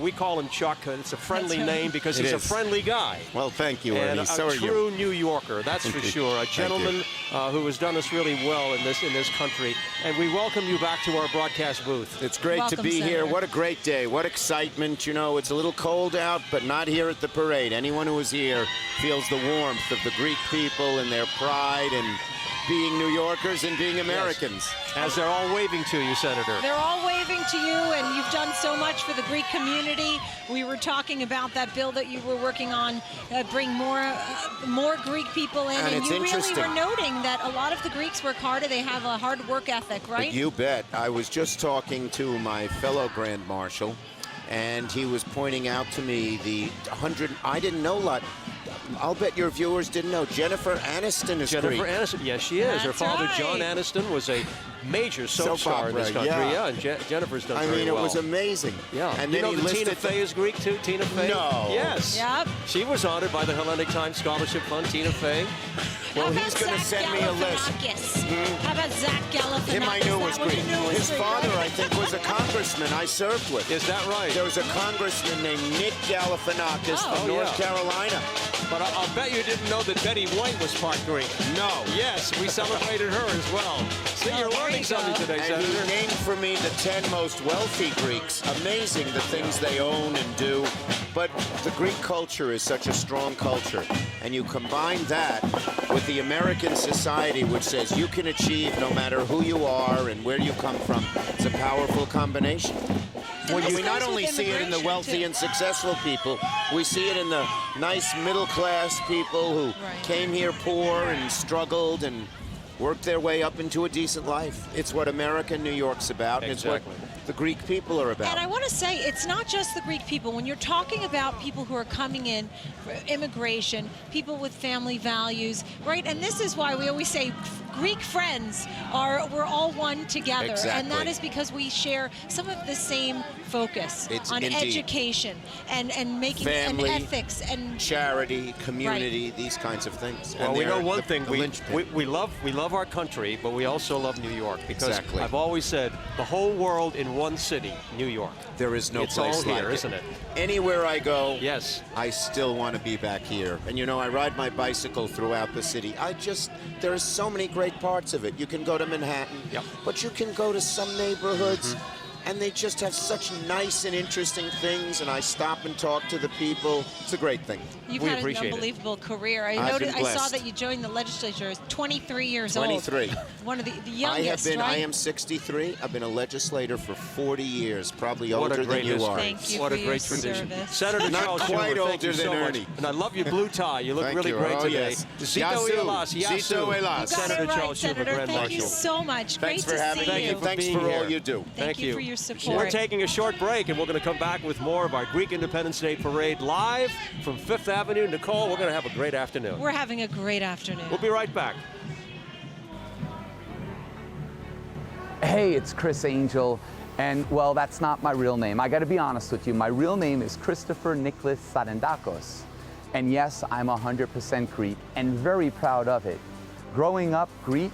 We call him Chuck. It's a friendly name because he's a friendly guy. Well, thank you, and Ernie. So are a you. true New Yorker, that's for sure. A gentleman who has done us really well in this country. And we welcome you back to our broadcast booth. It's great to be here. What a great day. What excitement. You know, it's a little cold out, but not here at the parade. Anyone who is here feels the warmth of the Greek people and their pride and being New Yorkers and being Americans. Yes. As they're all waving to you, Senator. They're all waving to you, and you've done so much for the Greek community. We were talking about that bill that you were working on, bring more Greek people in, and you really were noting that a lot of the Greeks work harder. They have a hard work ethic, right? You bet. I was just talking to my fellow Grand Marshal, and he was pointing out to me the 100, I didn't know a lot. I'll bet your viewers didn't know. Jennifer Aniston is Greek. Jennifer Aniston, yes, she is. Her father, John Aniston, was a major soap star in this country. Yeah, and Jennifer's done very well. I mean, it was amazing. Yeah. And you then know that Tina Fey is Greek, too? Tina Fey? No. Yes. Yep. She was honored by the Hellenic Times Scholarship Fund, Tina Fey. Well, he's going to send me a list. How about Zach Galifianakis? Him I knew was Greek. His father, I think, was a congressman I served with. Is that right? There was a congressman named Nick Galifianakis from North Carolina. But I'll bet you didn't know that Betty White was part Greek. No. Yes, we celebrated her as well. See, you're learning something today, and Senator. he named for me the 10 most wealthy Greeks. Amazing the things they own and do. But the Greek culture is such a strong culture. And you combine that with the American society, which says you can achieve no matter who you are and where you come from. It's a powerful combination. Well, we not only see it in the wealthy and successful people, we see it in the nice middle-class people who came here poor and struggled and worked their way up into a decent life. It's what America and New York's about. Exactly. It's what the Greek people are about. And I want to say, it's not just the Greek people. When you're talking about people who are coming in for immigration, people with family values, right? And this is why we always say Greek friends we're all one together. Exactly. And that is because we share some of the same focus on education and making family, and ethics and charity, community, these kinds of things. Well, and we know one thing. We love our country, but we also love New York. Because I've always said the whole world in one city, New York. There is no place all like here, it, isn't it? Anywhere I go, yes, I still want to be back here. And you know, I ride my bicycle throughout the city. There are so many great parts of it. You can go to Manhattan, but you can go to some neighborhoods, and they just have such nice and interesting things, and I stop and talk to the people. It's a great thing. You've had an unbelievable career. I saw that you joined the legislature as 23 years old. 23. One of the youngest, I am 63. I've been a legislator for 40 years, probably older than you are. Thank you what for a great your tradition. service. Senator Not Charles quite Schumer, older thank you than so Ernie. much. And I love your blue tie. You look really great today. Yes. Zito Elas. Zito Elas. Senator Charles Schumer, Grand Thank you Marshal. so much. Thanks Great for to having see me. you. Thanks for all you do. Thank you for your support. We're taking a short break, and we're going to come back with more of our Greek Independence Day Parade live from Fifth Avenue. Nicole, we're going to have a great afternoon. We're having a great afternoon. We'll be right back. Hey, it's Chris Angel, and well, that's not my real name. I got to be honest with you. My real name is Christopher Nicholas Sarendakos. And yes, I'm 100% Greek and very proud of it. Growing up Greek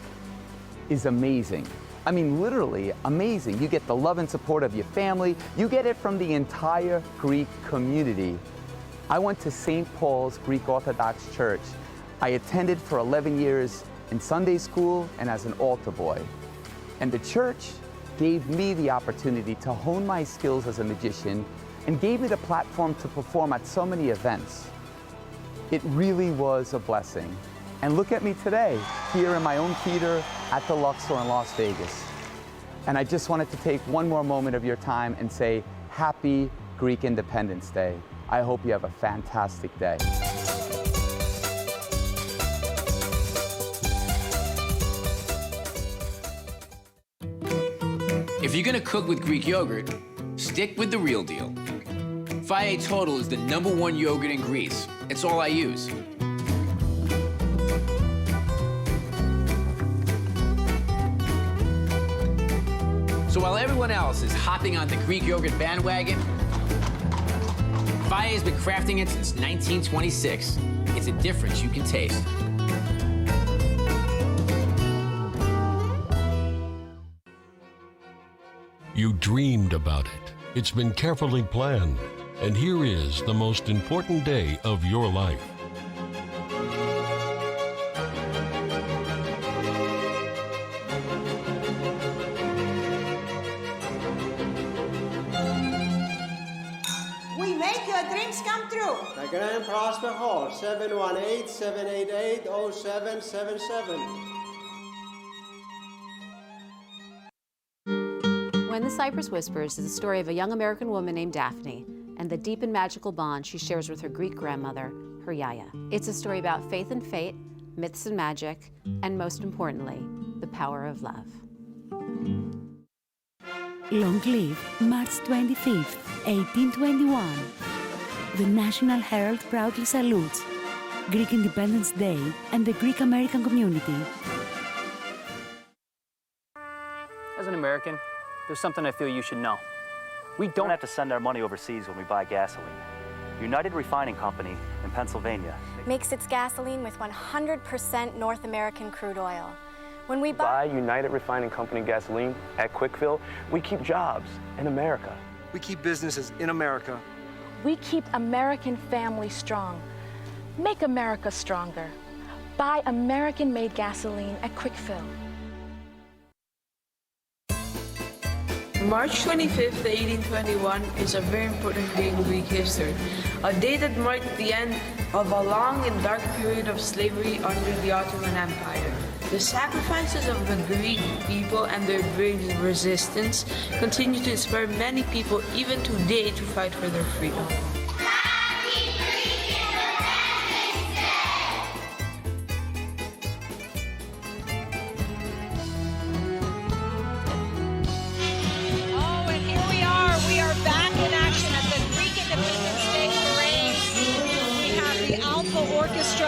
is amazing. I mean, literally amazing. You get the love and support of your family. You get it from the entire Greek community. I went to St. Paul's Greek Orthodox Church. I attended for 11 years in Sunday school and as an altar boy. And the church gave me the opportunity to hone my skills as a magician and gave me the platform to perform at so many events. It really was a blessing. And look at me today, here in my own theater at the Luxor in Las Vegas. And I just wanted to take one more moment of your time and say, Happy Greek Independence Day. I hope you have a fantastic day. If you're gonna cook with Greek yogurt, stick with the real deal. FAGE Total is the #1 yogurt in Greece. It's all I use. So while everyone else is hopping on the Greek yogurt bandwagon, FAGE has been crafting it since 1926. It's a difference you can taste. You dreamed about it. It's been carefully planned. And here is the most important day of your life. We make your dreams come true. The Grand Prosper Hall, 718-788-0777. When the Cyprus Whispers is the story of a young American woman named Daphne and the deep and magical bond she shares with her Greek grandmother, her Yaya. It's a story about faith and fate, myths and magic, and most importantly, the power of love. Long live March 25th, 1821. The National Herald proudly salutes Greek Independence Day and the Greek American community. As an American, there's something I feel you should know. We don't have to send our money overseas when we buy gasoline. United Refining Company in Pennsylvania makes its gasoline with 100% North American crude oil. When we buy United Refining Company gasoline at Quickfill, we keep jobs in America. We keep businesses in America. We keep American families strong. Make America stronger. Buy American-made gasoline at Quickfill. March 25th, 1821 is a very important day in Greek history, a day that marked the end of a long and dark period of slavery under the Ottoman Empire. The sacrifices of the Greek people and their brave resistance continue to inspire many people even today to fight for their freedom.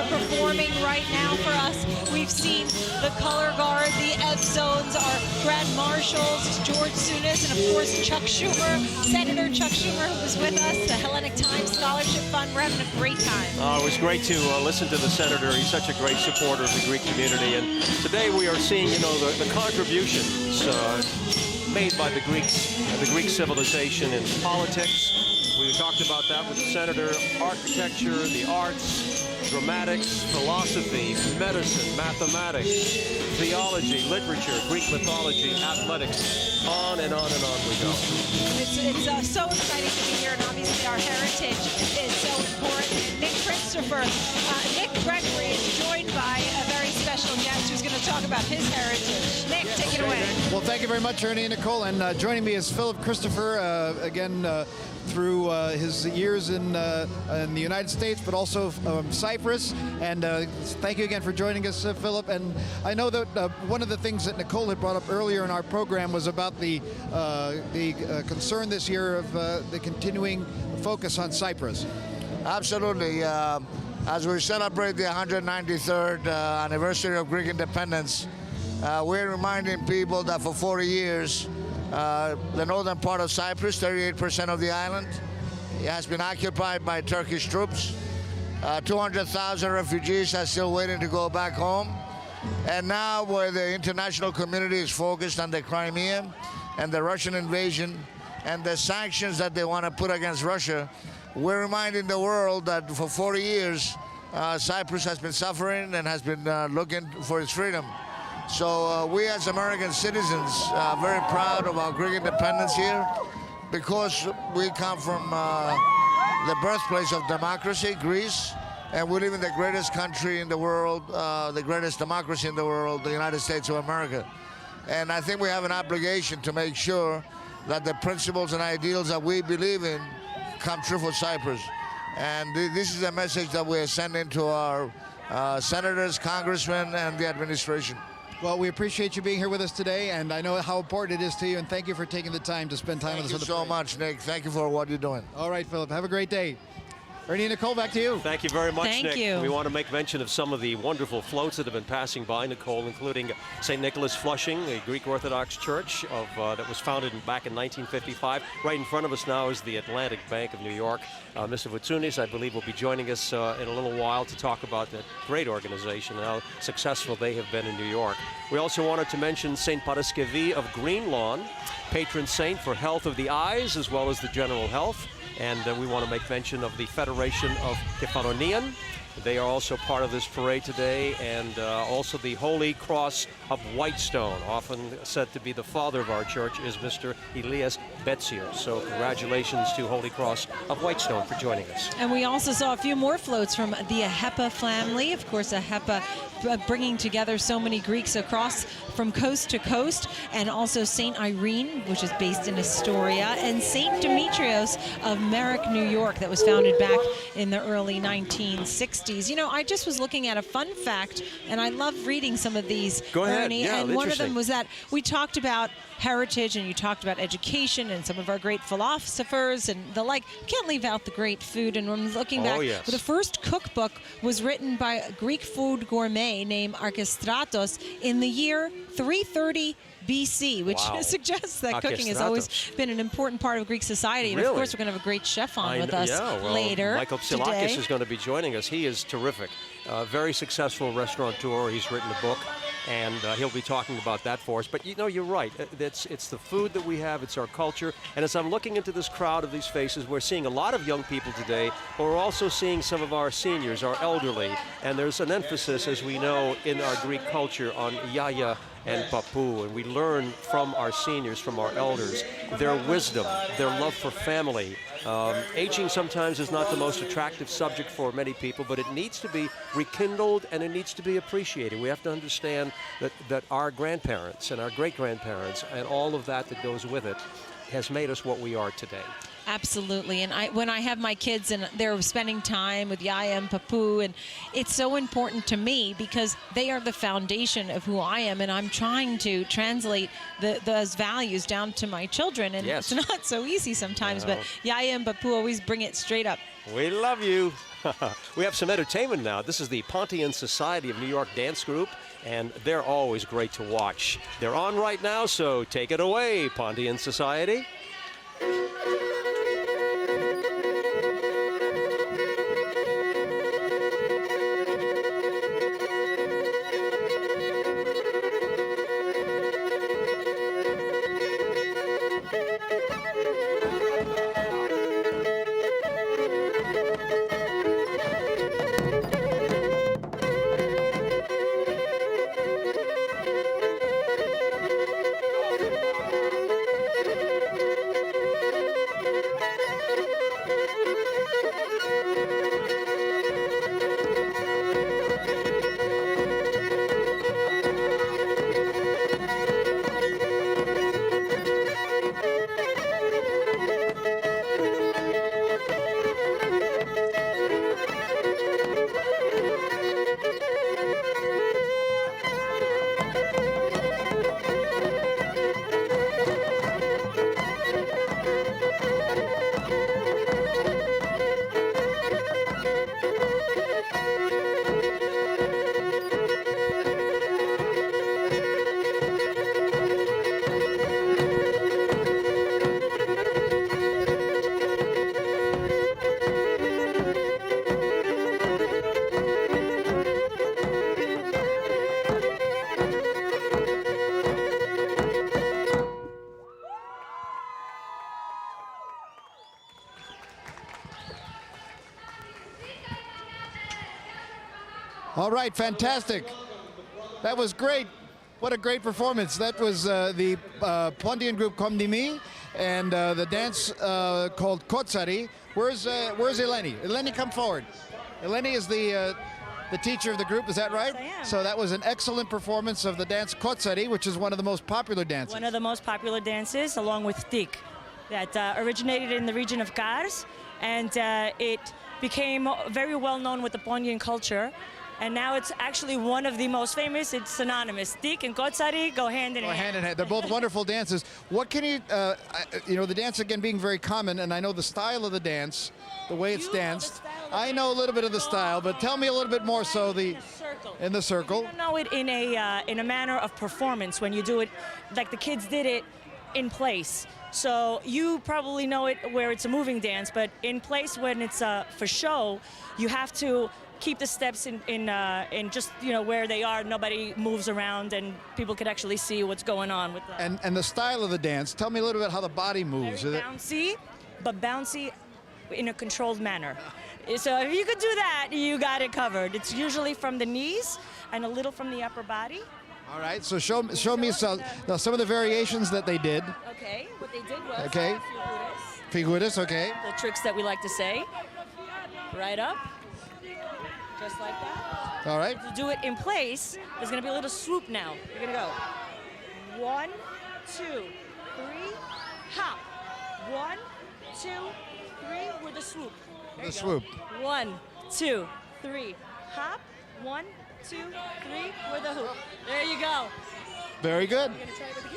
Performing right now for us. We've seen the color guard, the F zones, our grand marshals, George Sunis, and of course Chuck Schumer, Senator Chuck Schumer, who was with us, the Hellenic Times Scholarship Fund. We're having a great time. It was great to listen to the senator. He's such a great supporter of the Greek community, and today we are seeing, the contributions made by the Greek civilization in politics. We talked about that with the senator, architecture, the arts, dramatics, philosophy, medicine, mathematics, theology, literature, Greek mythology, athletics, on and on and on we go. It's so exciting to be here, and obviously our heritage is so important. Nick Gregory is joined by a very special guest who's going to talk about his heritage. Nick, take it away. Well, thank you very much, Ernie and Nicole. And joining me is Philip Christopher, through his years in the United States, but also Cyprus. And thank you again for joining us, Philip. And I know that one of the things that Nicole had brought up earlier in our program was about the concern this year of the continuing focus on Cyprus. Absolutely. As we celebrate the 193rd anniversary of Greek independence, we're reminding people that for 40 years, the northern part of Cyprus, 38% of the island, has been occupied by Turkish troops. 200,000 refugees are still waiting to go back home. And now where the international community is focused on the Crimea and the Russian invasion and the sanctions that they want to put against Russia, we're reminding the world that for 40 years, Cyprus has been suffering and has been looking for its freedom. So we as American citizens are very proud of our Greek independence here because we come from the birthplace of democracy, Greece, and we live in the greatest country in the world, the greatest democracy in the world, the United States of America. And I think we have an obligation to make sure that the principles and ideals that we believe in come true for Cyprus. And this is a message that we're sending to our senators, congressmen, and the administration. Well, we appreciate you being here with us today, and I know how important it is to you, and thank you for taking the time to spend time with us. Thank you so much, Nick. Thank you for what you're doing. All right, Philip. Have a great day. Ernie and Nicole, back to you. Thank you very much, Thank Nick. you. We want to make mention of some of the wonderful floats that have been passing by, Nicole, including St. Nicholas Flushing, a Greek Orthodox church that was founded back in 1955. Right in front of us now is the Atlantic Bank of New York. Mr. Voutsounis, I believe, will be joining us in a little while to talk about that great organization and how successful they have been in New York. We also wanted to mention St. Paraskevi of Green Lawn, patron saint for health of the eyes as well as the general health. And we want to make mention of the Federation of Kepharonian. They are also part of this parade today, and also the Holy Cross of Whitestone, often said to be the father of our church, is Mr. Elias Betzier. So congratulations to Holy Cross of Whitestone for joining us. And we also saw a few more floats from the Ahepa family. Of course, Ahepa bringing together so many Greeks across from coast to coast, and also St. Irene, which is based in Astoria, and St. Demetrius of Merrick, New York, that was founded back in the early 1960s. You know, I just was looking at a fun fact, and I love reading some of these, Go ahead. Ernie, Yeah, and one of them interesting. was that we talked about heritage, and you talked about education and some of our great philosophers and the like. Can't leave out the great food. And when looking back, yes. the first cookbook was written by a Greek food gourmet named Archistratos in the year 330 BC, which Wow. suggests that cooking has always been an important part of Greek society. And of Really? course, we're going to have a great chef on with us Yeah, well, later Michael today. Psilakis is going to be joining us. He is terrific. Very successful restaurateur. He's written a book, and he'll be talking about that for us. But you know, you're right. It's the food that we have. It's our culture. And as I'm looking into this crowd of these faces, we're seeing a lot of young people today, but we're also seeing some of our seniors, our elderly. And there's an emphasis, as we know, in our Greek culture on yaya and papu, and we learn from our seniors, from our elders, their wisdom, their love for family. Aging sometimes is not the most attractive subject for many people, but it needs to be rekindled and it needs to be appreciated. We have to understand that our grandparents and our great-grandparents and all of that goes with it has made us what we are today. Absolutely. And when I have my kids and they're spending time with Yaya and Papu, and it's so important to me because they are the foundation of who I am, and I'm trying to translate those values down to my children. And Yes. it's not so easy sometimes, No. but Yaya and Papu always bring it straight up. We love you. We have some entertainment now. This is the Pontian Society of New York Dance Group, and they're always great to watch. They're on right now, so take it away, Pontian Society. All right, fantastic. That was great. What a great performance. That was the Pontian group Komdimi and the dance called Kotsari. Where's Eleni? Eleni, come forward. Eleni is the teacher of the group, is that right? Yes, I am. So that was an excellent performance of the dance Kotsari, which is one of the most popular dances. One of the most popular dances, along with Tik, that originated in the region of Kars, and it became very well known with the Pontian culture. And now it's actually one of the most famous. It's synonymous. Tik and Kotsari go hand in hand. Hand in hand. They're both wonderful dances. What can you, you know, the dance again being very common, and I know the style of the dance, the way it's danced. I know a little bit of the style, but tell me a little bit more. So in the circle. You know it in a manner of performance when you do it, like the kids did it in place. So you probably know it where it's a moving dance, but in place when it's for show, you have to keep the steps in just where they are. Nobody moves around, and people can actually see what's going on with them. And the style of the dance. Tell me a little bit how the body moves. Very bouncy, but bouncy in a controlled manner. So if you could do that, you got it covered. It's usually from the knees and a little from the upper body. All right. So show me some of the variations that they did. Okay. What they did was Figuras. Okay. The tricks that we like to say. Right up. Just like that. All right. To do it in place, there's going to be a little swoop now. You're going to go 1, 2, 3, hop. 1, 2, 3 with a swoop. There The swoop. 1, 2, 3, hop. 1, 2, 3 with a hoop. There you go. Very good. You gonna try it with the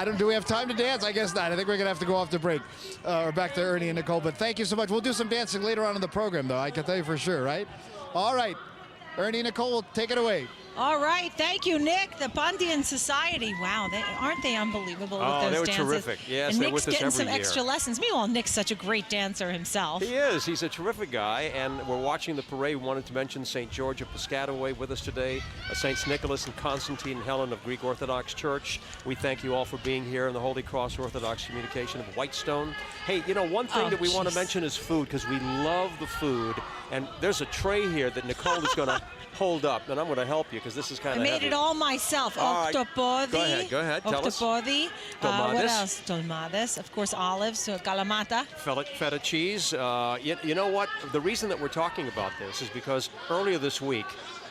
kids? Do we have time to dance? I guess not. I think we're going to have to go off the break or back to Ernie and Nicole. But thank you so much. We'll do some dancing later on in the program, though. I can tell you for sure, right? All right. Ernie and Nicole, take it away. All right, thank you, Nick. The Pontian Society. Wow, aren't they unbelievable with those they were dances? terrific. Yes, and they're Nick's with us getting every some year. extra lessons. Meanwhile, Nick's such a great dancer himself. He is. He's a terrific guy, and we're watching the parade. We wanted to mention St. George of Piscataway with us today, Saints Nicholas and Constantine and Helen of Greek Orthodox Church. We thank you all for being here in the Holy Cross Orthodox Communication of Whitestone. Hey, one thing that we want to mention is food, because we love the food, and there's a tray here that Nicole is going to hold up, and I'm going to help you because this is kind of I made heavy. it all myself. All right. Octopodi. Go ahead. Tell us. Octopodi. Tomades. What else? Tomades. Of course, olives. So Kalamata. Feta cheese. You know what? The reason that we're talking about this is because earlier this week,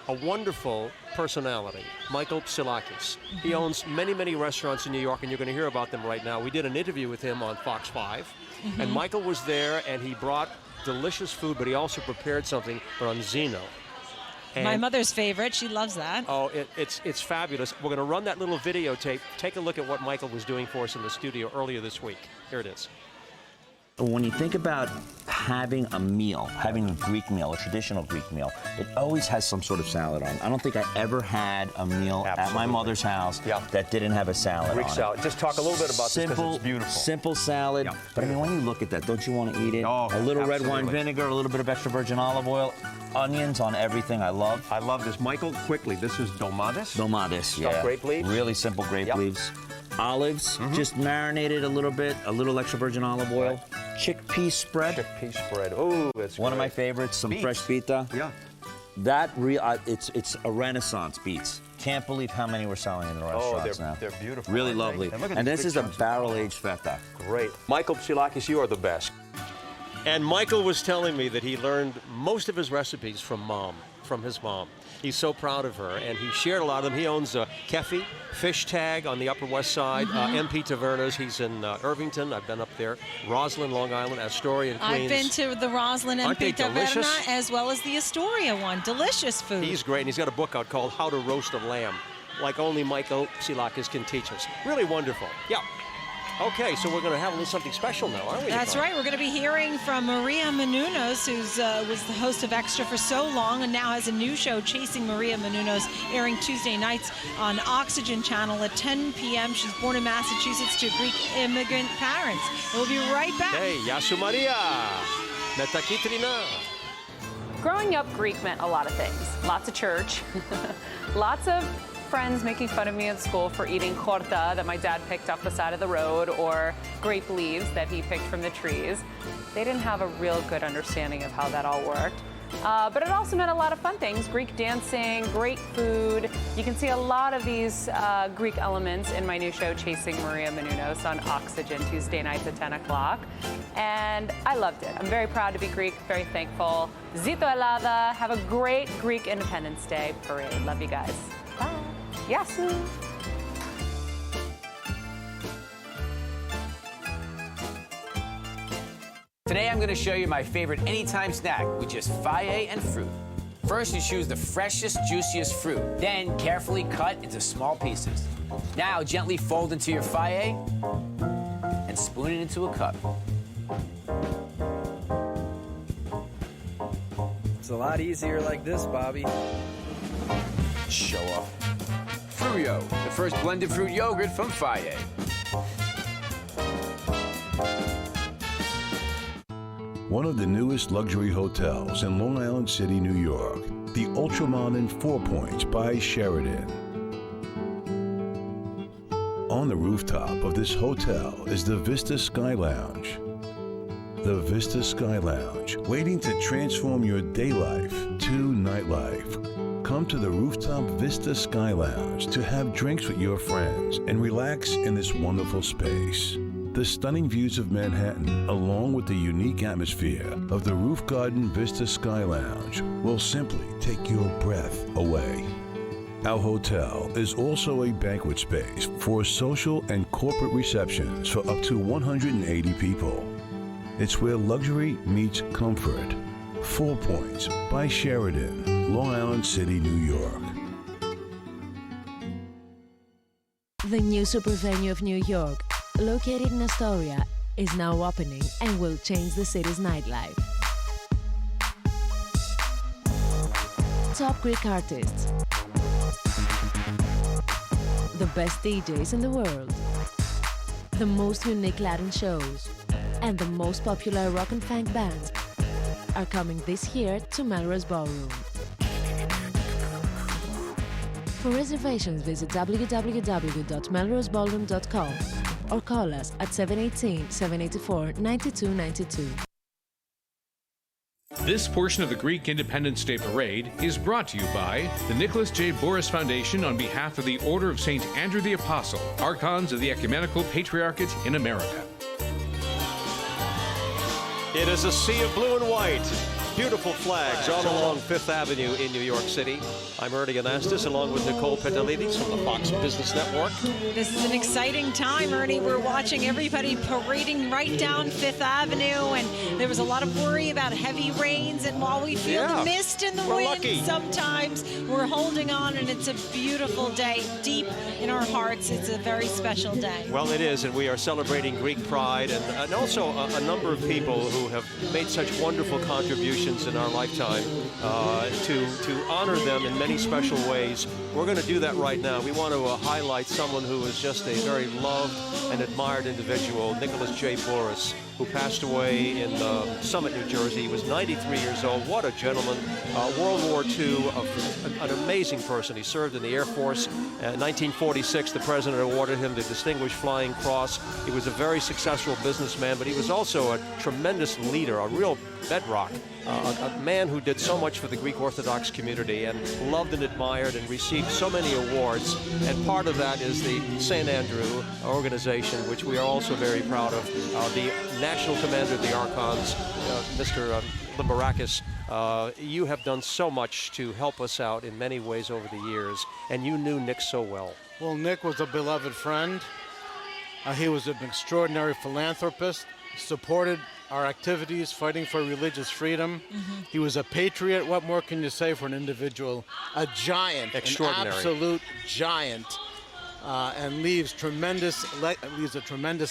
a wonderful personality, Michael Psilakis. He owns many, many restaurants in New York, and you're going to hear about them right now. We did an interview with him on Fox 5, and Michael was there, and he brought delicious food, but he also prepared something branzino. My mother's favorite. She loves that. Oh, it's fabulous. We're going to run that little videotape. Take a look at what Michael was doing for us in the studio earlier this week. Here it is. When you think about having a meal, having a Greek meal, a traditional Greek meal, it always has some sort of salad on it. I don't think I ever had a meal at my mother's house that didn't have a salad Greek on salad. it. Just talk a little bit about this because it's beautiful. Simple salad. But I mean, when you look at that, don't you want to eat it? Oh, a little red wine absolutely. vinegar, a little bit of extra virgin olive oil, onions on everything. I love this. Michael, quickly, this is domades. Domades, yeah. Stuffed grape leaves. Really simple grape leaves. Olives, just marinated a little bit, a little extra virgin olive oil. Chickpea spread. Chickpea spread. Oh, that's one of my favorites. Some fresh pita. Yeah. That it's a renaissance beets. Can't believe how many we're selling in the restaurants now. They're beautiful. Really lovely. And this is a barrel-aged feta. Great. Michael Psilakis, you are the best. And Michael was telling me that he learned most of his recipes from his mom. He's so proud of her, and he shared a lot of them. He owns Kefi, Fish Tag on the Upper West Side, MP Tavernas. He's in Irvington. I've been up there. Roslyn, Long Island, Astoria, and Queens. I've been to the Roslyn Aren't they MP Taverna delicious? as well as the Astoria one. Delicious food. He's great, and he's got a book out called How to Roast a Lamb, like only Michael Psilakis can teach us. Really wonderful. Yeah. Okay, so we're going to have a little something special now, aren't we? That's Nicole? right. We're going to be hearing from Maria Menounos, who was the host of Extra for so long and now has a new show, Chasing Maria Menounos, airing Tuesday nights on Oxygen Channel at 10 p.m. She's born in Massachusetts to Greek immigrant parents. And we'll be right back. Hey, Yasu Maria. Metakitrina. Growing up, Greek meant a lot of things. Lots of church, lots of friends making fun of me at school for eating chorta that my dad picked off the side of the road, or grape leaves that he picked from the trees. They didn't have a real good understanding of how that all worked. But it also meant a lot of fun things: Greek dancing, great food. You can see a lot of these Greek elements in my new show, Chasing Maria Menounos, on Oxygen, Tuesday nights at 10 o'clock. And I loved it. I'm very proud to be Greek, very thankful. Zito Elada. Have a great Greek Independence Day parade. Love you guys. Bye. Yasu. Today I'm going to show you my favorite anytime snack with just faye and fruit. First, you choose the freshest, juiciest fruit. Then, carefully cut into small pieces. Now, gently fold into your faye and spoon it into a cup. It's a lot easier like this, Bobby. Show off. Fruyo, the first blended fruit yogurt from FAGE. One of the newest luxury hotels in Long Island City, New York, the ultramodern 4 Points by Sheraton. On the rooftop of this hotel is the Vista Sky Lounge. The Vista Sky Lounge, waiting to transform your day life to nightlife. Come to the rooftop Vista Sky Lounge to have drinks with your friends and relax in this wonderful space. The stunning views of Manhattan, along with the unique atmosphere of the roof garden Vista Sky Lounge, will simply take your breath away. Our hotel is also a banquet space for social and corporate receptions for up to 180 people. It's where luxury meets comfort. 4 Points by Sheraton, Long Island City, New York. The new super venue of New York, located in Astoria, is now opening and will change the city's nightlife. Top Greek artists, the best DJs in the world, the most unique Latin shows, and the most popular rock and funk bands are coming this year to Melrose Ballroom. For reservations, visit www.melroseballroom.com or call us at 718-784-9292. This portion of the Greek Independence Day Parade is brought to you by the Nicholas J. Boris Foundation on behalf of the Order of St. Andrew the Apostle, Archons of the Ecumenical Patriarchate in America. It is a sea of blue and white. Beautiful flags all along Fifth Avenue in New York City. I'm Ernie Anastas along with Nicole Petalidis from the Fox Business Network. This is an exciting time, Ernie. We're watching everybody parading right down Fifth Avenue, and there was a lot of worry about heavy rains, and while we feel the mist and the wind sometimes, we're holding on, and it's a beautiful day. Deep in our hearts, it's a very special day. Well, it is, and we are celebrating Greek pride and also a number of people who have made such wonderful contributions in our lifetime to honor them in many special ways. We're going to do that right now. We want to highlight someone who is just a very loved and admired individual, Nicholas J. Boris, who passed away in Summit, New Jersey. He was 93 years old. What a gentleman. World War II, an amazing person. He served in the Air Force. In 1946, the president awarded him the Distinguished Flying Cross. He was a very successful businessman, but he was also a tremendous leader, a real bedrock. A man who did so much for the Greek Orthodox community and loved and admired and received so many awards. And part of that is the St. Andrew organization, which we are also very proud of. The National Commander of the Archons, Mr. Limbarakis, you have done so much to help us out in many ways over the years, and you knew Nick so well. Well, Nick was a beloved friend. He was an extraordinary philanthropist, supported our activities fighting for religious freedom. He was a patriot. What more can you say for an individual? A giant, an absolute giant, and leaves a tremendous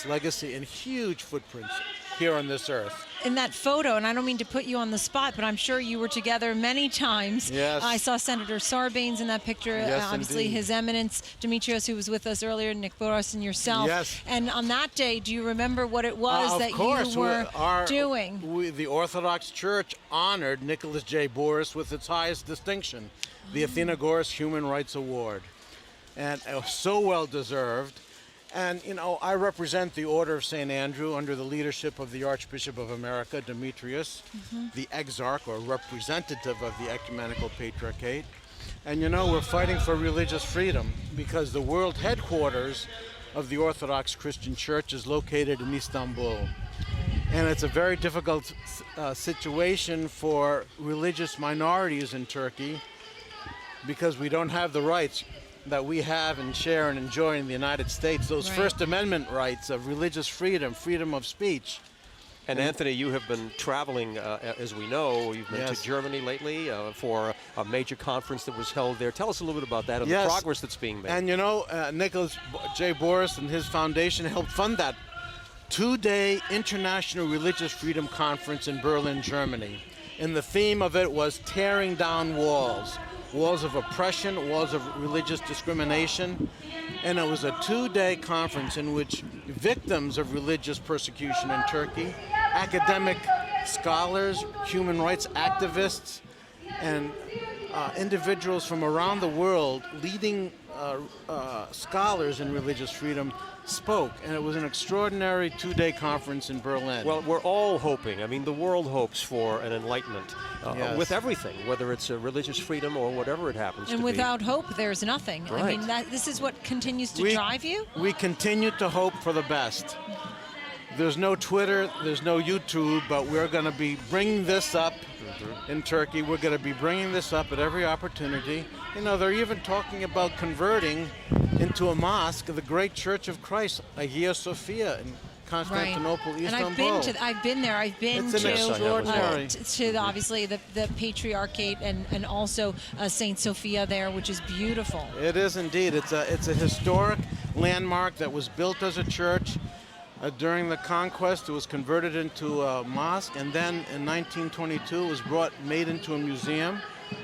legacy and huge footprints here on this earth. In that photo, and I don't mean to put you on the spot, but I'm sure you were together many times. Yes. I saw Senator Sarbanes in that picture. Yes, obviously, indeed. His Eminence Demetrius, who was with us earlier, Nick Boris, and yourself. Yes. And on that day, do you remember what it was that you were doing? The Orthodox Church honored Nicholas J. Boris with its highest distinction, the Athenagoras Human Rights Award. And it was so well deserved. And, you know, I represent the Order of St. Andrew under the leadership of the Archbishop of America, Demetrius, the exarch or representative of the Ecumenical Patriarchate. And, you know, we're fighting for religious freedom because the world headquarters of the Orthodox Christian Church is located in Istanbul. And it's a very difficult situation for religious minorities in Turkey because we don't have the rights that we have and share and enjoy in the United States, those First Amendment rights of religious freedom, freedom of speech. And Anthony, you have been traveling, as we know. You've been to Germany lately for a major conference that was held there. Tell us a little bit about that and the progress that's being made. And you know, Nicholas J. Boris and his foundation helped fund that 2-day International Religious Freedom Conference in Berlin, Germany. And the theme of it was tearing down walls. Walls of oppression, walls of religious discrimination. And it was a 2-day conference in which victims of religious persecution in Turkey, academic scholars, human rights activists, and individuals from around the world, leading scholars in religious freedom, spoke, and it was an extraordinary 2-day conference in Berlin. Well, we're all hoping, I mean, the world hopes for an enlightenment Yes. with everything, whether it's a religious freedom or whatever it happens to And be. without hope, there's nothing. I Right. mean, this is what continues to drive you? We continue to hope for the best. There's no Twitter, there's no YouTube, but we're going to be bringing this up in Turkey. We're going to be bringing this up at every opportunity. You know, they're even talking about converting into a mosque the great Church of Christ, Hagia Sophia, in Constantinople, And Istanbul. I've been there. I've been It's an extraordinary. to obviously the Patriarchate and also Saint Sophia there, which is beautiful. It is indeed. It's a historic landmark that was built as a church. During the conquest, it was converted into a mosque, and then in 1922 it was made into a museum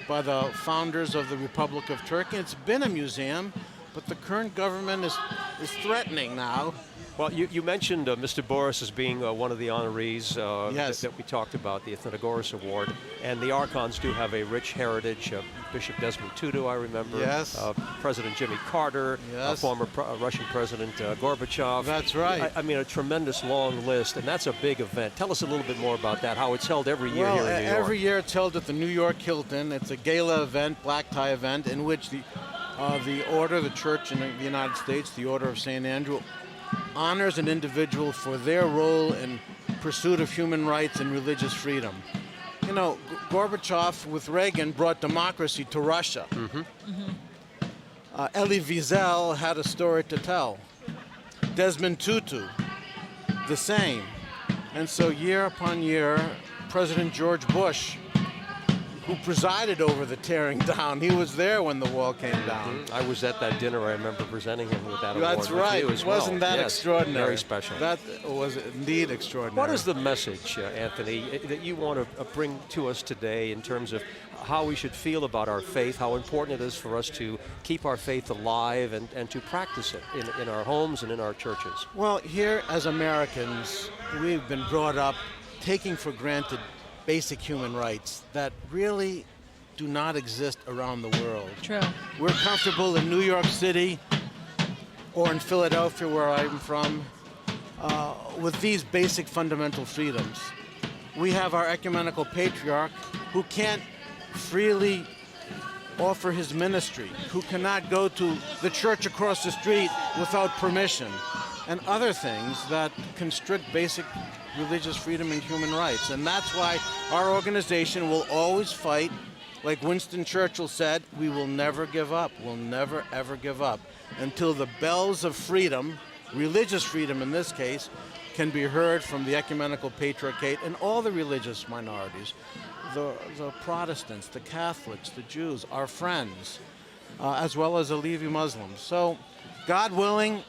by the founders of the Republic of Turkey. It's been a museum, but the current government is threatening now. Well, you mentioned Mr. Boris as being one of the honorees Yes. that we talked about, the Athenagoras Award. And the Archons do have a rich heritage. Bishop Desmond Tutu, I remember. Yes. President Jimmy Carter, Yes. former Russian President Gorbachev. That's right. I mean, a tremendous long list, and that's a big event. Tell us a little bit more about that, how it's held every year here in New York. Every year it's held at the New York Hilton. It's a gala event, black tie event, in which the order, the church in the United States, the Order of St. Andrew, honors an individual for their role in pursuit of human rights and religious freedom. You know, Gorbachev with Reagan brought democracy to Russia. Elie Wiesel had a story to tell. Desmond Tutu, the same. And so year upon year, President George Bush, who presided over the tearing down, he was there when the wall came down. I was at that dinner. I remember presenting him with that award. That's right. With you as well. Wasn't that Yes, extraordinary? Very special. That was indeed extraordinary. What is the message, Anthony, that you want to bring to us today in terms of how we should feel about our faith, how important it is for us to keep our faith alive and to practice it in our homes and in our churches? Well, here as Americans, we've been brought up taking for granted basic human rights that really do not exist around the world. True. We're comfortable in New York City or in Philadelphia, where I'm from, with these basic fundamental freedoms. We have our ecumenical patriarch who can't freely offer his ministry, who cannot go to the church across the street without permission, and other things that constrict basic religious freedom and human rights. And that's why our organization will always fight. Like Winston Churchill said, we will never give up. We'll never, ever give up until the bells of freedom, religious freedom in this case, can be heard from the ecumenical patriarchate and all the religious minorities, the Protestants, the Catholics, the Jews, our friends, as well as Alevi Muslims. So, God willing,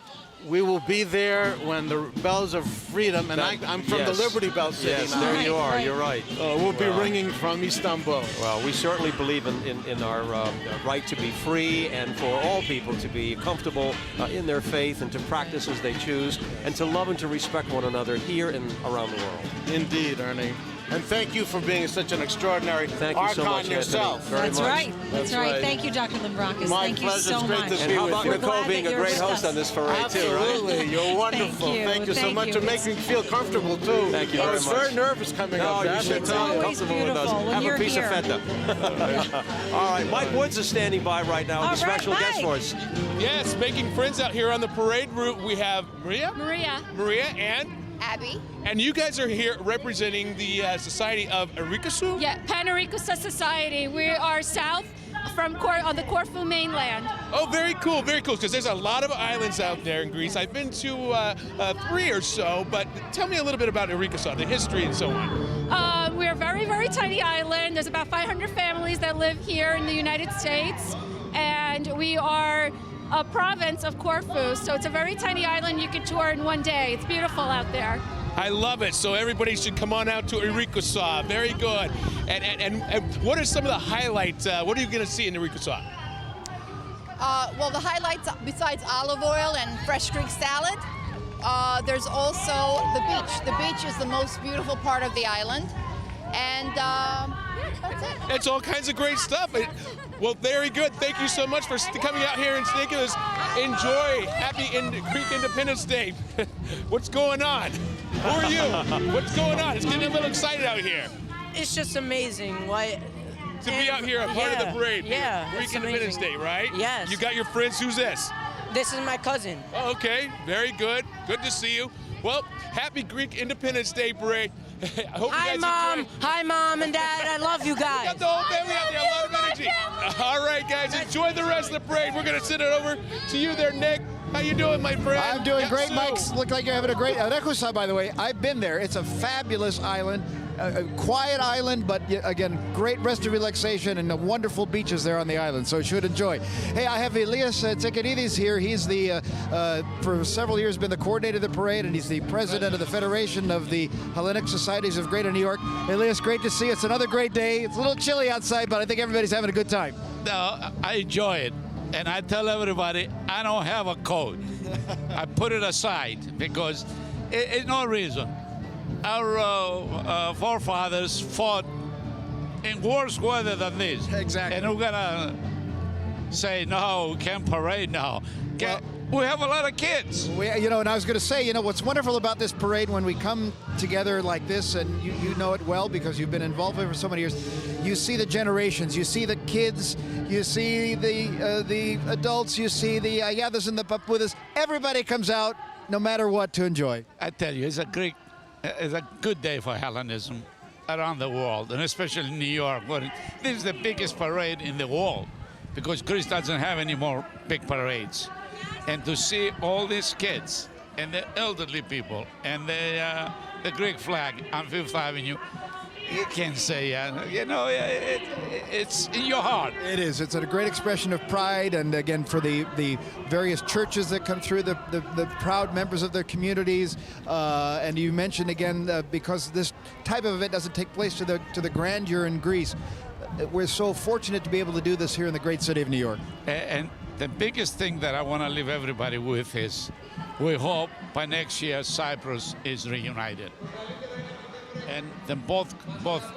we will be there when the bells of freedom, and I'm from yes. the Liberty Bell City yes, now. there you are, you're right. We'll be ringing from Istanbul. Well, we certainly believe in our right to be free and for all people to be comfortable in their faith and to practice as they choose and to love and to respect one another here and around the world. Indeed, Ernie. And thank you for being such an extraordinary Thank you so Archon much, yourself. Anthony, very That's much. right. That's right. Thank you, Dr. Limbrakis. My Thank you pleasure. so It's great much. to And be how with about you. Nicole being a great host on this parade too, right? Absolutely. You're wonderful. Thank you. so Thank much. you. It makes me feel comfortable, too. Thank you I very was much. very nervous coming No, up. you That's should the feel time. always comfortable with us. beautiful when Have you're a piece here. of feta. All right, Mike Woods is standing by right now with a right, special guest Mike. for us. Yes, making friends out here on the parade route. We have Maria and Abby. And you guys are here representing the Society of Arikasu? Yeah, Panarikusa Society. We are south from on the Corfu mainland. Oh, very cool, because there's a lot of islands out there in Greece. I've been to 3 or so, but tell me a little bit about Arikasu, the history and so on. We're a very, very tiny island. There's about 500 families that live here in the United States, and we are a province of Corfu, so it's a very tiny island you can tour in one day. It's beautiful out there. I love it. So everybody should come on out to Archbishop. Very good. And what are some of the highlights? What are you going to see in Archbishop? Well, the highlights, besides olive oil and fresh Greek salad, there's also the beach. The beach is the most beautiful part of the island. And that's it. It's all kinds of great stuff. Well, very good. Thank you so much for coming out here and taking us. Enjoy. Happy Greek Independence Day. What's going on? Who are you? What's going on? It's getting a little excited out here. It's just amazing. To be out here, a part of the parade. Yeah. Greek Independence Day, right? Yes. You got your friends. Who's this? This is my cousin. Oh, okay. Very good. Good to see you. Well, happy Greek Independence Day parade. I hope Hi, you guys Mom. enjoy. Hi, Mom and Dad. I love you guys. We got the whole family out there. A lot of energy. All right, guys. Enjoy the rest of the parade. We're going to send it over to you there, Nick. How you doing, my friend? I'm doing great, Sue. Mike. Look like you're having a great... Archbishop, by the way, I've been there. It's a fabulous island. A quiet island, but again, great rest of relaxation and the wonderful beaches there on the island, so you should enjoy. Hey, I have Elias Katsimatidis here. He's for several years been the coordinator of the parade, and he's the president of the Federation of the Hellenic Societies of Greater New York. Elias, great to see you. It's another great day. It's a little chilly outside, but I think everybody's having a good time. No, I enjoy it. And I tell everybody, I don't have a coat. I put it aside because it's no reason. Our forefathers fought in worse weather than this. Exactly. And we're gonna say, no, we can't parade now. We have a lot of kids. And I was going to say, what's wonderful about this parade when we come together like this, and you know it well because you've been involved with it for so many years, you see the generations, you see the kids, you see the adults, you see the Ayadas and the Papudas. Everybody comes out, no matter what, to enjoy. I tell you, it's a good day for Hellenism around the world, and especially in New York, where this is the biggest parade in the world, because Greece doesn't have any more big parades. And to see all these kids and the elderly people and the Greek flag on Fifth Avenue, you can say, it's in your heart. It is. It's a great expression of pride, and again, for the various churches that come through, the proud members of their communities. And you mentioned again, because this type of event doesn't take place to the grandeur in Greece, we're so fortunate to be able to do this here in the great city of New York. And the biggest thing that I want to leave everybody with is, we hope by next year Cyprus is reunited. And then both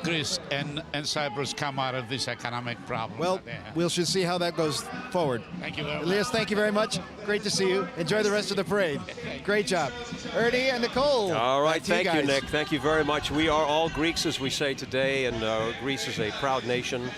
Greece and Cyprus come out of this economic problem. Well, we should see how that goes forward. Thank you very much. Elias, thank you very much. Great to see you. Enjoy the rest of the parade. Great job. Ernie and Nicole. All right, thank you, Nick. Thank you very much. We are all Greeks, as we say today, and Greece is a proud nation.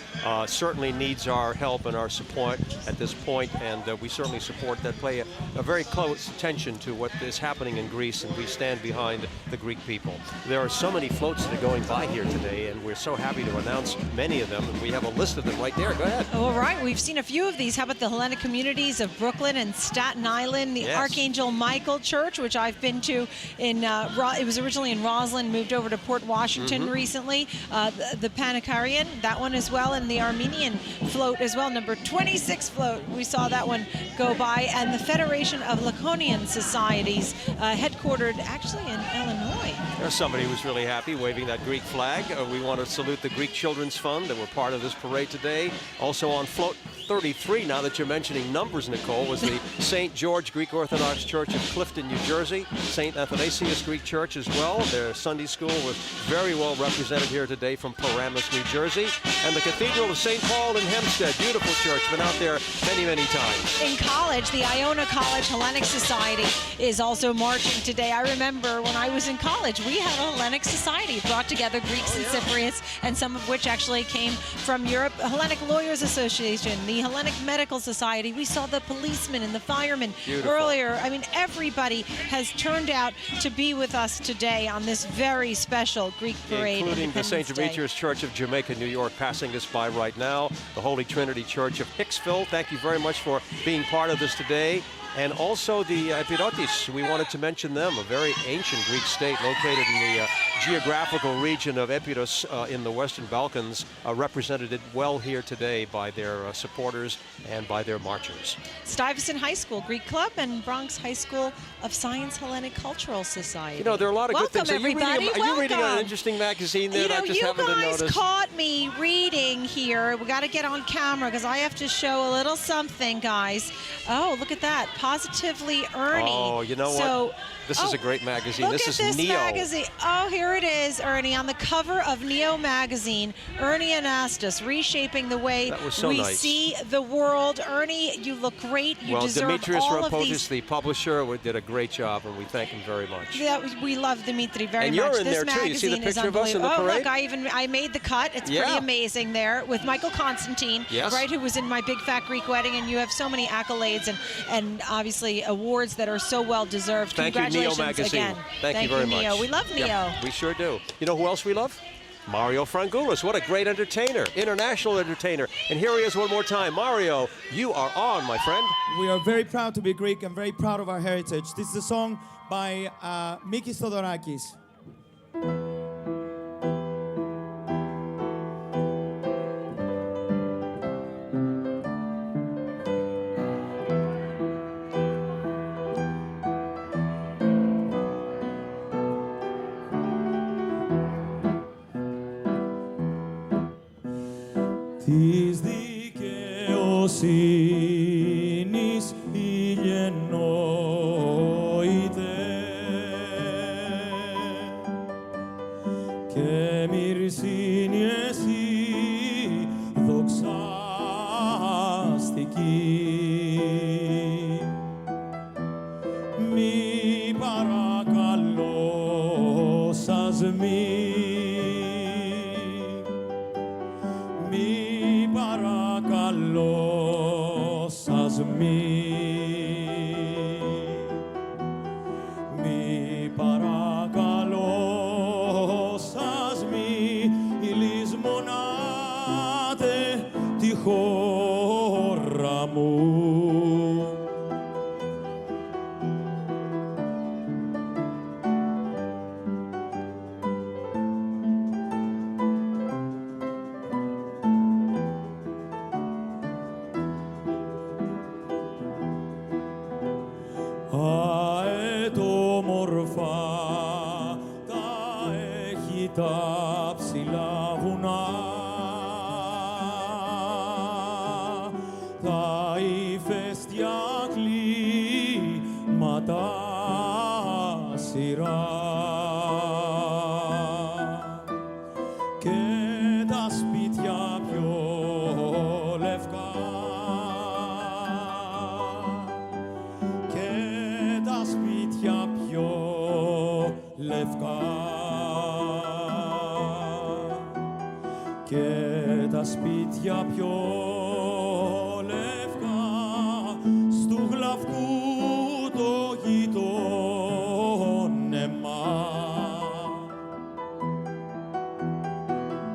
Certainly needs our help and our support at this point, and we certainly support that. Pay a very close attention to what is happening in Greece, and we stand behind the Greek people. There are so many floats that are going by here today, and we're so happy to announce many of them, and we have a list of them right there. Go ahead. All right, we've seen a few of these. How about the Hellenic communities of Brooklyn and Staten Island, the Archangel Michael Church, which I've been to in, it was originally in Roslyn, moved over to Port Washington recently. The Panikarian, that one as well, and the Armenian float as well, number 26 float. We saw that one go by, and the Federation of Laconian Societies, headquartered actually in Illinois. There's somebody who's really happy waving that Greek flag. We want to salute the Greek Children's Fund that were part of this parade today. Also on float 33, now that you're mentioning numbers, Nicole, was the St. George Greek Orthodox Church of Clifton, New Jersey. St. Athanasius Greek Church as well. Their Sunday school was very well represented here today from Paramus, New Jersey. And the Cathedral of St. Paul in Hempstead. Beautiful church. Been out there many, many times. In college, the Iona College Hellenic Society is also marching today. I remember when I was in college, we had a Hellenic Society. It brought together Greeks and Cypriots, and some of which actually came from Europe. Hellenic Lawyers Association, the Hellenic Medical Society. We saw the policemen and the firemen earlier. I mean, everybody has turned out to be with us today on this very special Greek parade. Including the St. Demetrius Church of Jamaica, New York, passing us by right now. The Holy Trinity Church of Hicksville. Thank you very much for being part of this today. And also the Epirotis, we wanted to mention them, a very ancient Greek state located in the geographical region of Epirus in the Western Balkans, represented well here today by their supporters and by their marchers. Stuyvesant High School Greek Club and Bronx High School of Science Hellenic Cultural Society. You know, there are a lot of Welcome, good things. Everybody. Are you reading an interesting magazine there that I just happened to notice? You guys caught me reading here. We got to get on camera because I have to show a little something, guys. Oh, look at that. Positively Ernie. Oh, you know what? This is a great magazine. This is Neo. Magazine. Oh, here it is, Ernie. On the cover of Neo magazine, Ernie Anastas, reshaping the way we see the world. Ernie, you look great. You deserve Demetrius all of Rapotis, these. the publisher, did a great job, and we thank him very much. Yeah, we love Dimitri very and much. You're in this there too. You see the picture of us in the parade? Oh, look, I made the cut. It's pretty amazing there with Michael Constantine, right, who was in my Big Fat Greek Wedding, and you have so many accolades and obviously awards that are so well deserved. Thank you, Neo Congratulations magazine. again. Thank you very Neo. much. We love Neo. Yep, we sure do. You know who else we love? Mario Frangoulis. What a great entertainer, international entertainer. And here he is one more time. Mario, you are on, my friend. We are very proud to be Greek and very proud of our heritage. This is a song by Mikis Theodorakis. Της δικαιοσύνης ηλιενόητε και μυρσίνη εσύ δοξαστική. Μη παρακαλώ σας παρακαλώ σας μη παρακαλώ σας μη λησμονάτε τη χώρα μου. Αετόμορφα τα έχει τα ψηλά βουνά, τα ηφαίστεια κλίματα σειρά και τα σπίτια πιο λευκά. Και τα σπίτια πιο λευκά στου γλαυκού το γειτόνεμα.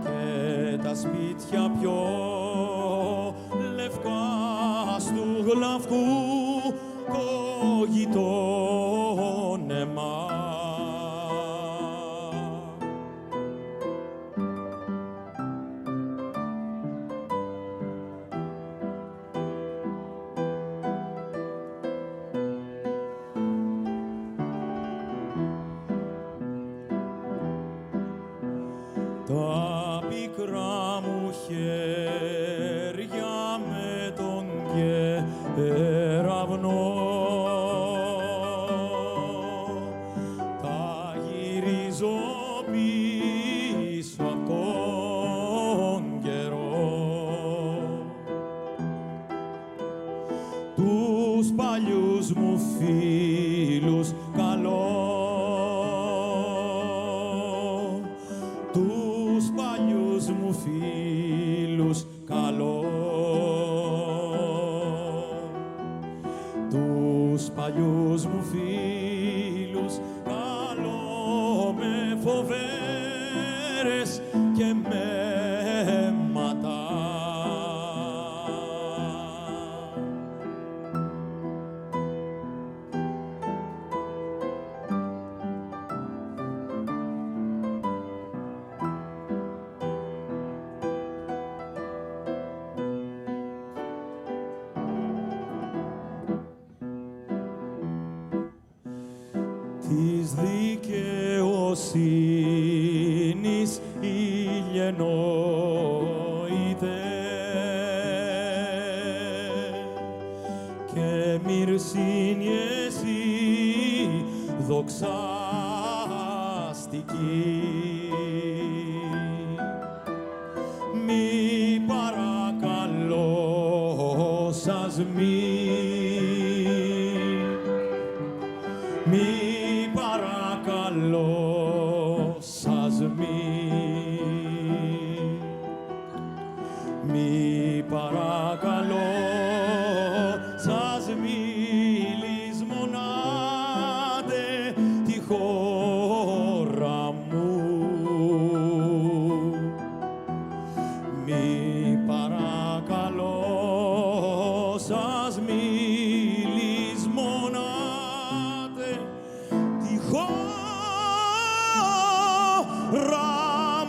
Και τα σπίτια πιο λευκά στου γλαυκού το γειτόνεμα. Τα πικρά μου χέρια με τον κεραυνό τα γυρίζω πίσω απ' τον καιρό. Τους παλιούς μου φίλους καλώ, τους παλιούς μου φίλους καλώ, τους παλιούς μου φίλους καλώ, με φοβέρες και με αίματα. της δικαιοσύνης ηλιενόητε και μυρσίνη εσύ δοξαστική. Μη παρακαλώ σας μη παρακαλώ σας μη παρακαλώ σας λησμονάτε τη χώρα μου. Μη παρακαλώ σας λησμονάτε τη χώρα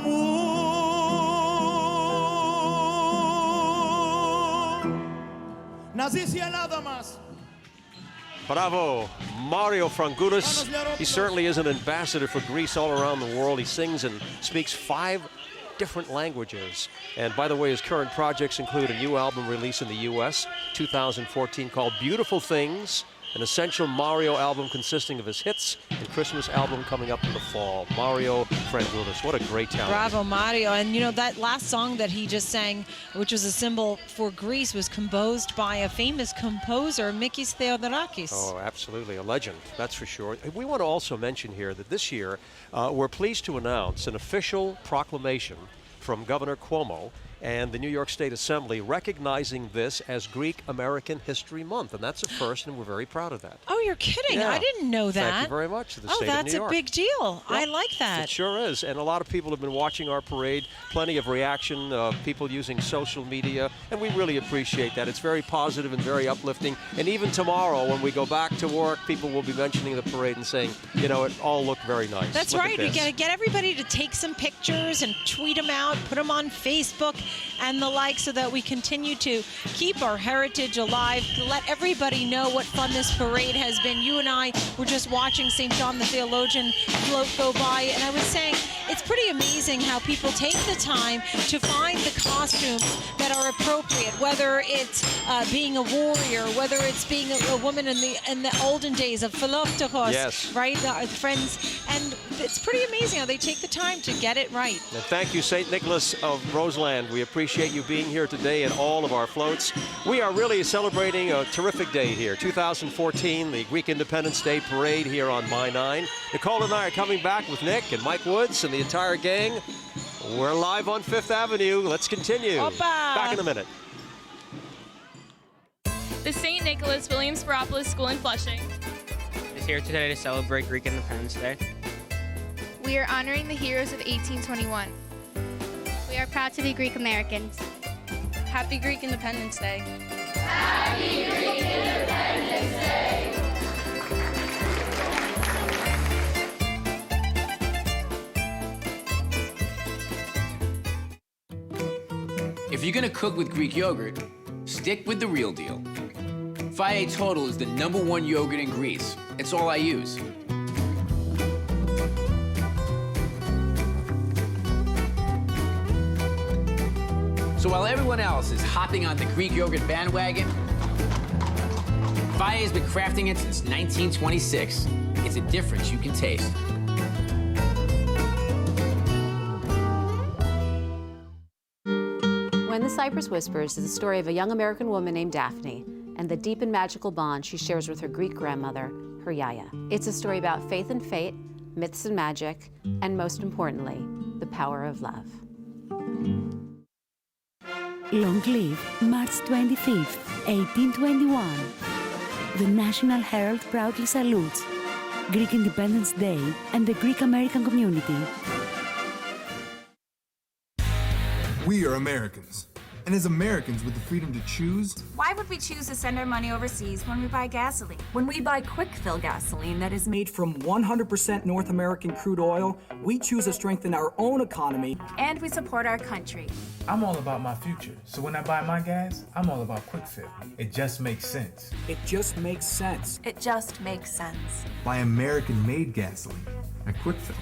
μου. Να ζήσει η Ελλάδα μας! Bravo, Mario Frangoulis. He certainly is an ambassador for Greece all around the world. He sings and speaks 5 different languages. And by the way, his current projects include a new album release in the US, 2014, called Beautiful Things, an essential Mario album consisting of his hits, and Christmas album coming up in the fall. Mario Frangoulis, what a great talent. Bravo, Mario. And you know, that last song that he just sang, which was a symbol for Greece, was composed by a famous composer, Mikis Theodorakis. Oh, absolutely, a legend, that's for sure. We want to also mention here that this year, we're pleased to announce an official proclamation from Governor Cuomo and the New York State Assembly recognizing this as Greek American History Month. And that's a first, and we're very proud of that. Oh, you're kidding. Yeah. I didn't know that. Thank you very much to the Oh, state of that's New a York. big deal. Yep. I like that. It sure is. And a lot of people have been watching our parade, plenty of reaction, people using social media, and we really appreciate that. It's very positive and very uplifting. And even tomorrow, when we go back to work, people will be mentioning the parade and saying, you know, it all looked very nice. That's Look right. at We this. got to get everybody to take some pictures and tweet them out, put them on Facebook and the like, so that we continue to keep our heritage alive, to let everybody know what fun this parade has been. You and I were just watching St. John the Theologian float go by, and I was saying it's pretty amazing how people take the time to find the costumes that are appropriate, whether it's being a warrior, whether it's being a woman in the olden days of Philoptochos, Yes. right? Friends, and it's pretty amazing how they take the time to get it right. And thank you, St. Nicholas of Roseland. We appreciate you being here today and all of our floats. We are really celebrating a terrific day here. 2014, the Greek Independence Day Parade here on My 9. Nicole and I are coming back with Nick and Mike Woods and the entire gang. We're live on 5th Avenue. Let's continue. Opa! Back in a minute. The St. Nicholas William Sparopoulos School in Flushing is here today to celebrate Greek Independence Day. We are honoring the heroes of 1821. We are proud to be Greek Americans. Happy Greek Independence Day. Happy Greek Independence Day. If you're gonna cook with Greek yogurt, stick with the real deal. FAGE Total is the #1 yogurt in Greece. It's all I use. So while everyone else is hopping on the Greek yogurt bandwagon, FAGE has been crafting it since 1926. It's a difference you can taste. When the Cyprus Whispers is the story of a young American woman named Daphne and the deep and magical bond she shares with her Greek grandmother, her Yaya. It's a story about faith and fate, myths and magic, and most importantly, the power of love. Long live March 25th, 1821. The National Herald proudly salutes Greek Independence Day and the Greek American community. We are Americans. And as Americans with the freedom to choose, why would we choose to send our money overseas when we buy gasoline? When we buy quick-fill gasoline that is made from 100% North American crude oil, we choose to strengthen our own economy. And we support our country. I'm all about my future, so when I buy my gas, I'm all about quick-fill. It just makes sense. It just makes sense. It just makes sense. Buy American-made gasoline at quick-fill.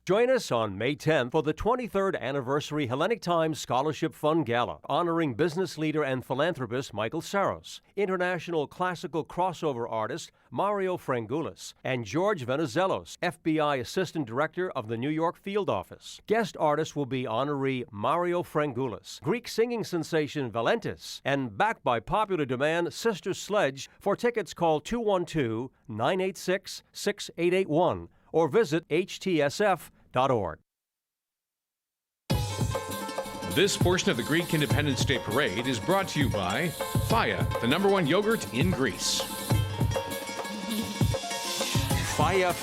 Join us on May 10th for the 23rd Anniversary Hellenic Times Scholarship Fund Gala, honoring business leader and philanthropist Michael Saros, international classical crossover artist Mario Frangoulis, and George Venizelos, FBI Assistant Director of the New York Field Office. Guest artists will be honoree Mario Frangoulis, Greek singing sensation Valentis, and backed by popular demand Sister Sledge. For tickets, call 212-986-6881 or visit htsf.org. This portion of the Greek Independence Day Parade is brought to you by Faya, the #1 yogurt in Greece. Faya.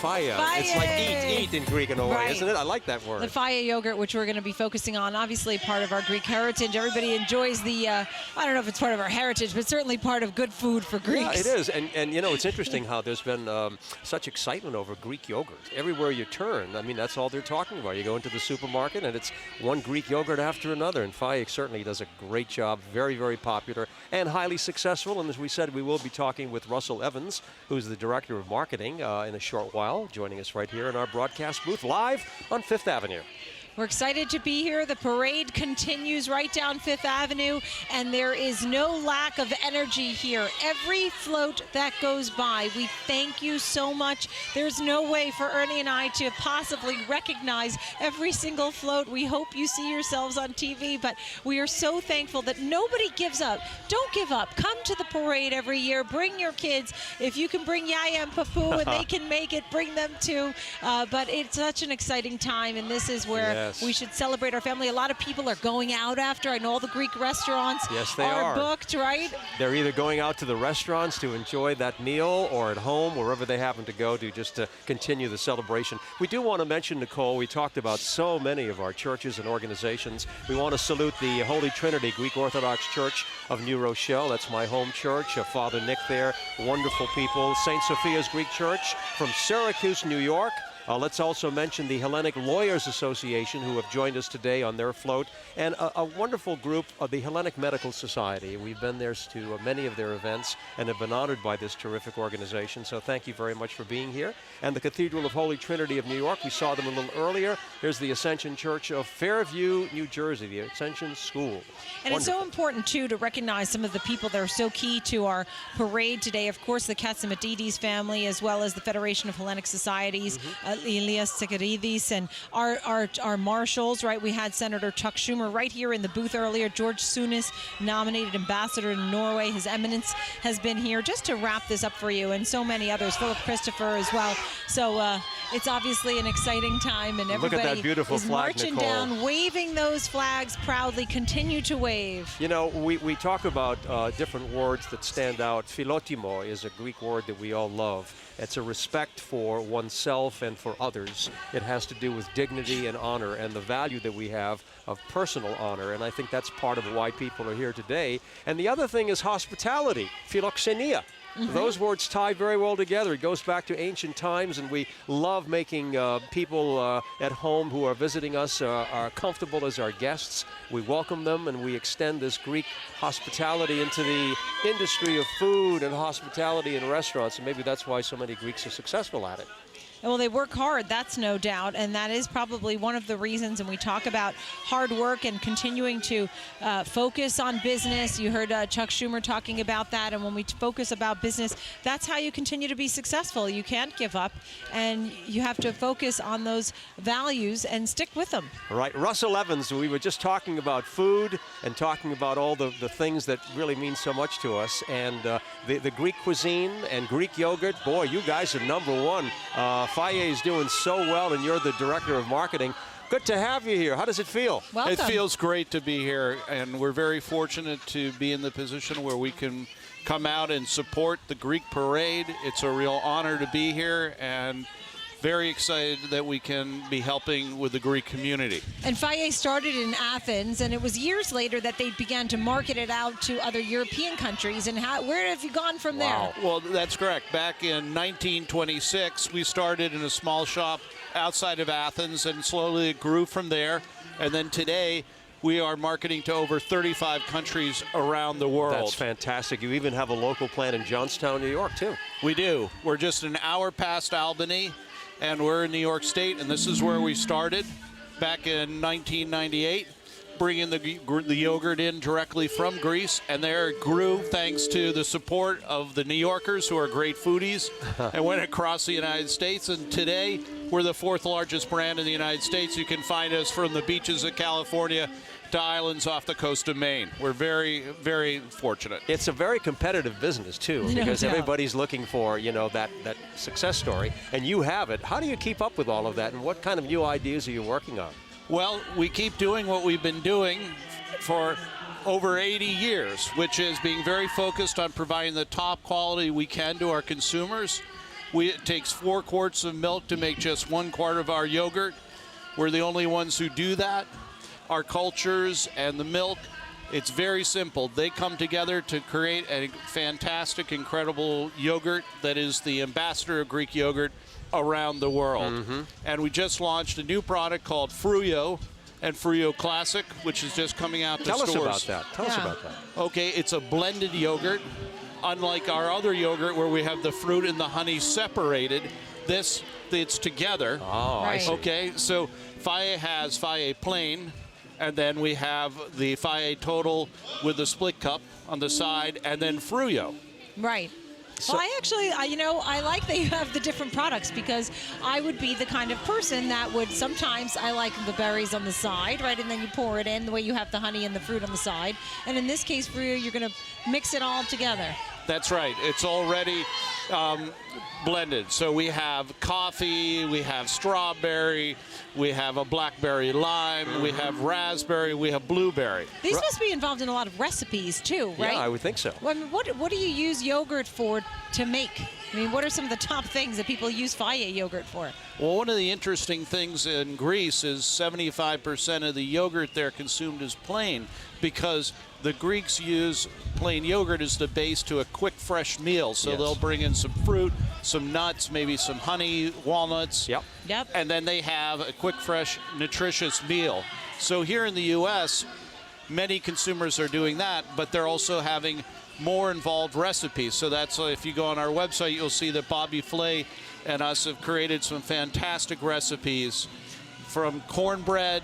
It's like eat in Greek in a way, Right. isn't it? I like that word. The Faya yogurt, which we're going to be focusing on, obviously part of our Greek heritage. Everybody enjoys the, I don't know if it's part of our heritage, but certainly part of good food for Greeks. Yeah, it is. And you know, it's interesting how there's been such excitement over Greek yogurt. Everywhere you turn, I mean, that's all they're talking about. You go into the supermarket and it's one Greek yogurt after another. And Faya certainly does a great job. Very, very popular and highly successful. And as we said, we will be talking with Russell Evans, who's the Director of Marketing, in a short while, joining us right here in our broadcast booth live on 5th Avenue. We're excited to be here. The parade continues right down 5th Avenue, and there is no lack of energy here. Every float that goes by, we thank you so much. There's no way for Ernie and I to possibly recognize every single float. We hope you see yourselves on TV, but we are so thankful that nobody gives up. Don't give up. Come to the parade every year. Bring your kids. If you can bring Yaya and Papu and they can make it, bring them too. But it's such an exciting time, and this is where we should celebrate our family. A lot of people are going out after. I know all the Greek restaurants are booked, right? They're either going out to the restaurants to enjoy that meal or at home, wherever they happen to go to, just to continue the celebration. We do want to mention, Nicole, we talked about so many of our churches and organizations. We want to salute the Holy Trinity Greek Orthodox Church of New Rochelle. That's my home church. Father Nick there, wonderful people. St. Sophia's Greek Church from Syracuse, New York. Let's also mention the Hellenic Lawyers Association, who have joined us today on their float, and a wonderful group of the Hellenic Medical Society. We've been there to many of their events and have been honored by this terrific organization, so thank you very much for being here. And the Cathedral of Holy Trinity of New York, we saw them a little earlier. Here's the Ascension Church of Fairview, New Jersey, the Ascension School. And it's so important, too, to recognize some of the people that are so key to our parade today. Of course, the Katsimatidis family, as well as the Federation of Hellenic Societies, Elias Katsimatidis, and our marshals, right? We had Senator Chuck Schumer right here in the booth earlier. George Sunis, nominated ambassador to Norway. His Eminence has been here just to wrap this up for you, and so many others. Philip Christopher as well. So it's obviously an exciting time, and everybody Look at that beautiful is flag, marching Nicole. down, waving those flags proudly. Continue to wave. You know, we talk about different words that stand out. Philotimo is a Greek word that we all love. It's a respect for oneself and for others. It has to do with dignity and honor and the value that we have of personal honor. And I think that's part of why people are here today. And the other thing is hospitality, philoxenia. Those words tie very well together. It goes back to ancient times, and we love making people at home who are visiting us are comfortable as our guests. We welcome them, and we extend this Greek hospitality into the industry of food and hospitality in restaurants, and maybe that's why so many Greeks are successful at it. Well, they work hard, that's no doubt, and that is probably one of the reasons. And we talk about hard work and continuing to focus on business. You heard Chuck Schumer talking about that, and when we focus about business, that's how you continue to be successful. You can't give up, and you have to focus on those values and stick with them. Right. Russell Evans, we were just talking about food and talking about all the things that really mean so much to us, and the Greek cuisine and Greek yogurt. Boy, you guys are #1. Faye is doing so well, and you're the Director of Marketing. Good to have you here. How does it feel? Welcome. It feels great to be here, and we're very fortunate to be in the position where we can come out and support the Greek parade. It's a real honor to be here, and very excited that we can be helping with the Greek community. And FAGE started in Athens, and it was years later that they began to market it out to other European countries. And where have you gone from there? Well, that's correct. Back in 1926, we started in a small shop outside of Athens, and slowly it grew from there. And then today, we are marketing to over 35 countries around the world. That's fantastic. You even have a local plant in Johnstown, New York, too. We do. We're just an hour past Albany, and we're in New York State, and this is where we started back in 1998, bringing the yogurt in directly from Greece, and there it grew thanks to the support of the New Yorkers, who are great foodies, and went across the United States. And today, we're the 4th largest brand in the United States. You can find us from the beaches of California to islands off the coast of Maine. We're very, very fortunate. It's a very competitive business, too, because everybody's looking for, that success story, and you have it. How do you keep up with all of that, and what kind of new ideas are you working on? Well, we keep doing what we've been doing for over 80 years, which is being very focused on providing the top quality we can to our consumers. It takes 4 quarts of milk to make just 1 quart of our yogurt. We're the only ones who do that. Our cultures and the milk, it's very simple. They come together to create a fantastic, incredible yogurt that is the ambassador of Greek yogurt around the world. And we just launched a new product called Fruyot and Fruyot Classic, which is just coming out to stores. Tell us about that. Okay, it's a blended yogurt. Unlike our other yogurt where we have the fruit and the honey separated, it's together. Oh, I see. Okay, so FAGE has FAGE Plain, and then we have the FAGE Total with the split cup on the side, and then Fruyot. Right. Well, I like that you have the different products, because I would be the kind of person that would sometimes, I like the berries on the side, right? And then you pour it in the way you have the honey and the fruit on the side. And in this case, for you, you're going to mix it all together. That's right. It's already blended. So we have coffee, we have strawberry, we have a blackberry lime, we have raspberry, we have blueberry. These must be involved in a lot of recipes too, right? Yeah, I would think so. Well, I mean, what do you use yogurt for to make? I mean, what are some of the top things that people use FAGE yogurt for? Well, one of the interesting things in Greece is 75% of the yogurt there consumed is plain, because the Greeks use plain yogurt as the base to a quick, fresh meal. So they'll bring in some fruit, some nuts, maybe some honey, walnuts. Yep. And then they have a quick, fresh, nutritious meal. So here in the U.S., many consumers are doing that, but they're also having more involved recipes. So that's, if you go on our website, you'll see that Bobby Flay and us have created some fantastic recipes, from cornbread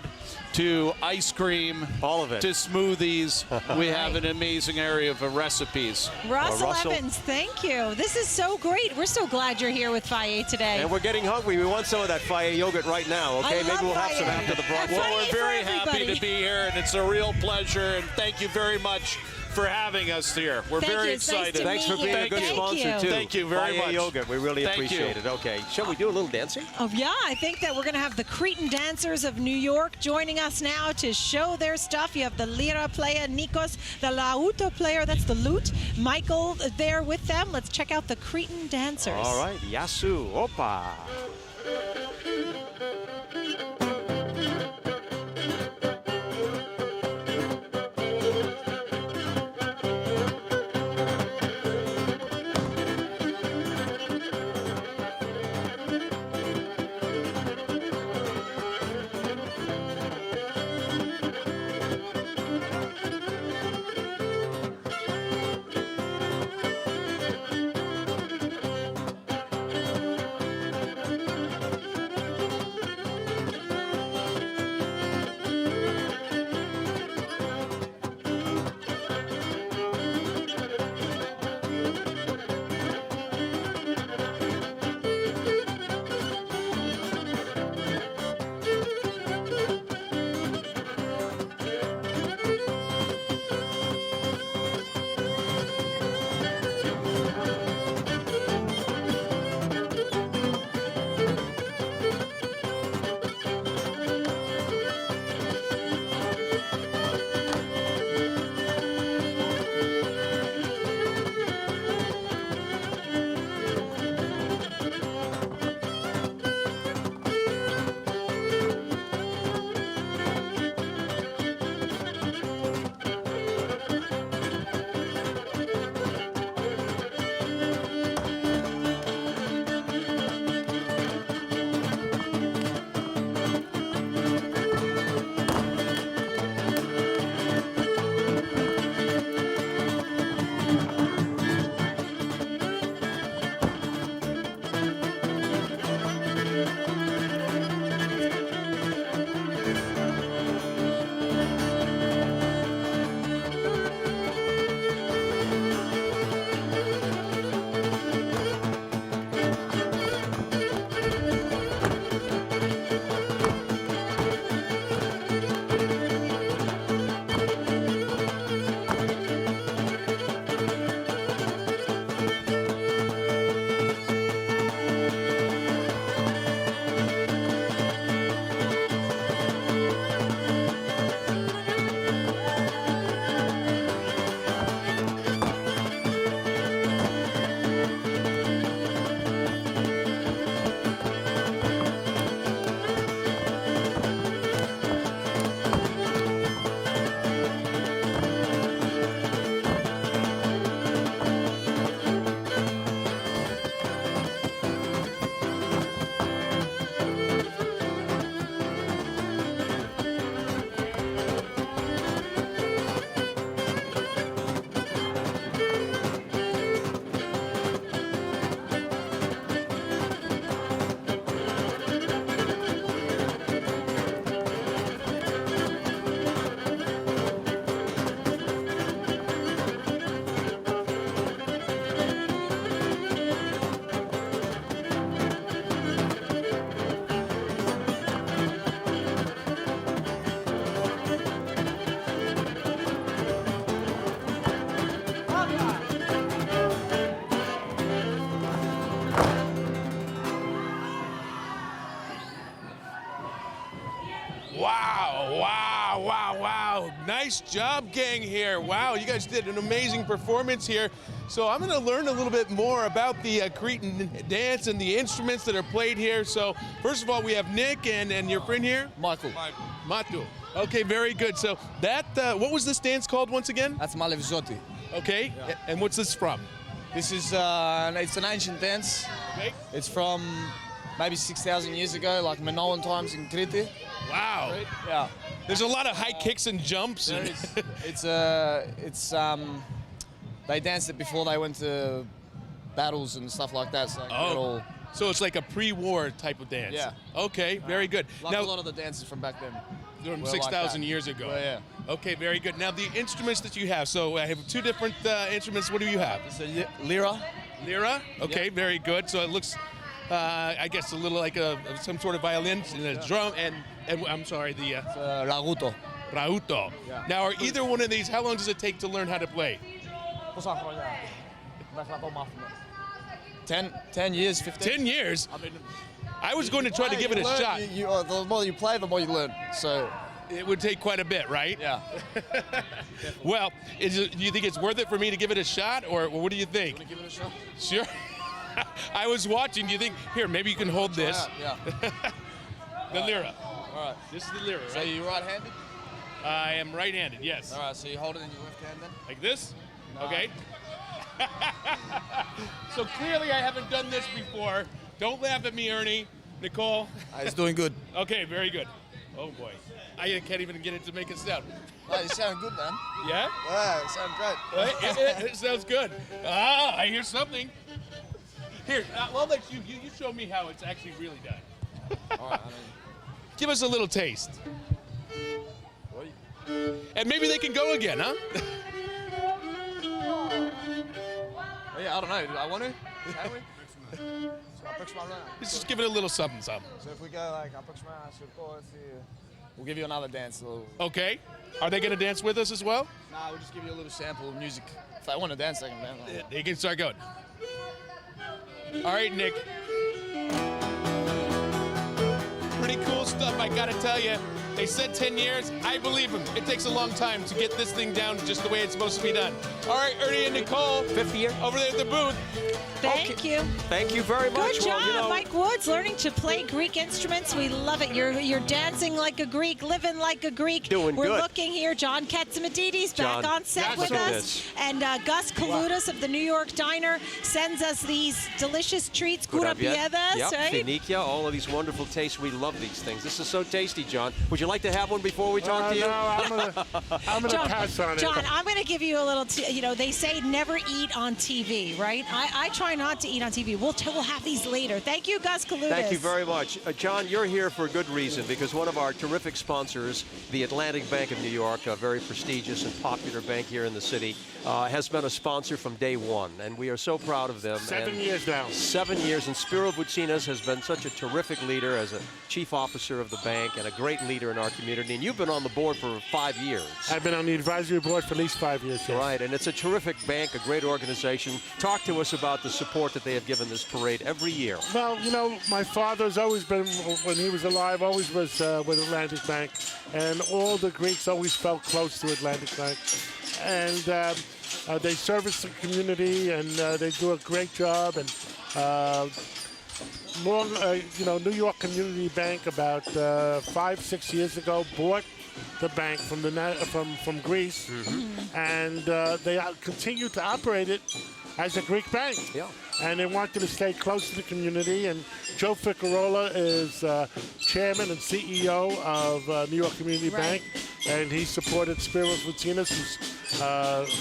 to ice cream, all of it, to smoothies. We have an amazing area of recipes. Russell Evans, thank you. This is so great. We're so glad you're here with FAGE today. And we're getting hungry. We want some of that FAGE yogurt right now, okay? Maybe we'll have some after the broadcast. Well, we're very happy to be here, and it's a real pleasure, and thank you very much for having us here. We're very excited. Thanks for being a good sponsor, too. Thank you very much. FAGE yogurt, we really appreciate it. Okay, shall we do a little dancing? Oh, yeah, I think that we're going to have the Cretan dancers of New York joining us now to show their stuff. You have the lira player, Nikos, the lauto player, that's the lute, Michael there with them. Let's check out the Cretan dancers. All right, Yasu, opa. Nice job, gang here. Wow, you guys did an amazing performance here. So I'm going to learn a little bit more about the Cretan dance and the instruments that are played here. So first of all, we have Nick and your friend here? Michael. Matu. Okay, very good. So that, what was this dance called once again? That's Malevzoti. Okay, and what's this from? This is, it's an ancient dance. Okay. It's from maybe 6,000 years ago, like Menounos times in Crete. Wow. Right? Yeah. There's a lot of high kicks and jumps. There is. They danced it before they went to battles and stuff like that. So so it's like a pre-war type of dance. Yeah. Okay, very good. Like now, a lot of the dances from back then. From were 6,000 like years ago. Yeah. Okay, very good. Now the instruments that you have. So I have two different instruments. What do you have? It's a lira. Lira? Okay, very good. So it looks, I guess, a little like some sort of violin and a drum and I'm sorry, the rauto. Rauto. Yeah. Now, are either one of these? How long does it take to learn how to play? 10 years, 15. 10 years? I mean, I was going to try to give it a shot. The more you play, the more you learn. So it would take quite a bit, right? Yeah. Well, do you think it's worth it for me to give it a shot, or what do you think? You want to give it a shot? Sure. I was watching. Do you think, here, maybe you can hold this? Yeah. The lira. All right. This is the lira, right? So you're right-handed? I am right-handed, yes. All right, so you hold it in your left hand then? Like this? No. Okay. So clearly I haven't done this before. Don't laugh at me, Ernie. Nicole. It's doing good. Okay, very good. Oh, boy. I can't even get it to make a sound. Oh, you sound good, man. Yeah? Yeah, you sound great. It sounds good. Ah, I hear something. Here, I'll let you show me how it's actually really done. All right, Give us a little taste. And maybe they can go again, huh? Yeah, I don't know. Do I want to? Can we? Let's just give it a little something. So if we go like we'll give you another dance. Okay. Are they going to dance with us as well? Nah, we'll just give you a little sample of music. If they want to dance, they can dance. Yeah, they can start going. All right, Nick. Pretty cool stuff, I got to tell you. They said 10 years. I believe them. It takes a long time to get this thing down just the way it's supposed to be done. All right, Ernie and Nicole. 5th year. Over there at the booth. Thank you. Thank you very much. Good job, Well, Mike Woods, learning to play Greek instruments. We love it. You're dancing like a Greek, living like a Greek. Doing We're good. looking here. John Katsimatidis John, back on set with us. And Gus Kaloutas of the New York Diner sends us these delicious treats, kurapiedas, Yep, right? finikia, all of these wonderful tastes. We love these things. This is so tasty, John. Would you like to have one before we talk to you? No, I'm gonna pass on it. John, I'm going to give you a little, they say never eat on TV, right? I try not to eat on TV. We'll have these later. Thank you, Gus Kaloutas. Thank you very much. John, you're here for a good reason, because one of our terrific sponsors, the Atlantic Bank of New York, a very prestigious and popular bank here in the city, has been a sponsor from day one, and we are so proud of them. 7 years now. 7 years, and Spiro Vucinas has been such a terrific leader as a chief officer of the bank and a great leader in our community, and you've been on the board for 5 years. I've been on the advisory board for at least 5 years. Yes. Right, and it's a terrific bank, a great organization. Talk to us about the support that they have given this parade every year. Well, my father's always been, when he was alive, always was with Atlantic Bank, and all the Greeks always felt close to Atlantic Bank. And they service the community, and they do a great job. And New York Community Bank about 5-6 years ago bought the bank from Greece, and they continue to operate it as a Greek bank. Yeah. And they wanted to stay close to the community. And Joe Ficarola is chairman and CEO of New York Community Bank, and he supported Spiros Vucinas, who's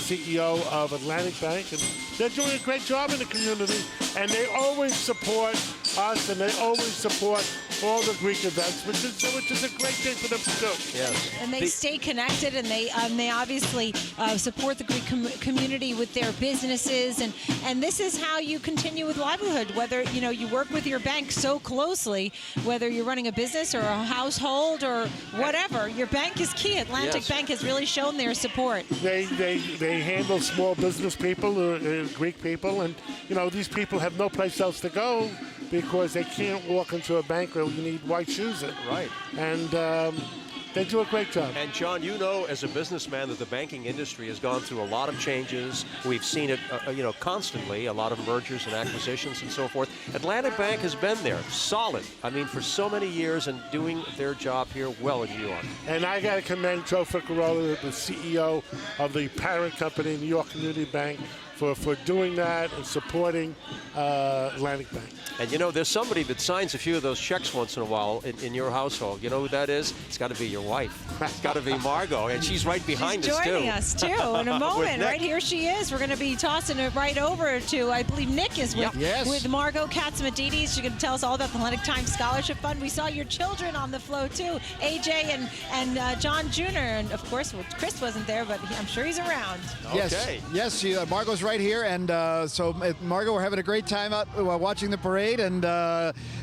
CEO of Atlantic Bank, and they're doing a great job in the community. And they always support us, and they always support all the Greek events, which is a great thing for them to do. Yes. And they stay connected, and they obviously support the Greek community with their businesses, and this is how you continue with livelihood. Whether you work with your bank so closely, whether you're running a business or a household or whatever, your bank is key. Atlantic Bank has really shown their support. They handle small business people, Greek people, and these people have no place else to go because they can't walk into a bank where you need white shoes in. Right. And They do a great job. And John, you know as a businessman that the banking industry has gone through a lot of changes. We've seen it, constantly, a lot of mergers and acquisitions and so forth. Atlantic Bank has been there, solid. I mean, for so many years and doing their job here well in New York. And I got to commend Joe Ficarola, the CEO of the parent company, New York Community Bank, for doing that and supporting Atlantic Bank. And there's somebody that signs a few of those checks once in a while in your household. You know who that is? It's got to be your wife. It's got to be Margot, and she's right behind us, too. She's joining us, too, in a moment. Right here she is. We're going to be tossing it right over to, I believe Nick is with Margot Katsimatidis. She's going to tell us all about the Hellenic Times Scholarship Fund. We saw your children on the float, too, AJ and John Jr. And, of course, Chris wasn't there, but I'm sure he's around. Okay. Yes, Margot's right here. And so, Margot, we're having a great time out watching the parade. And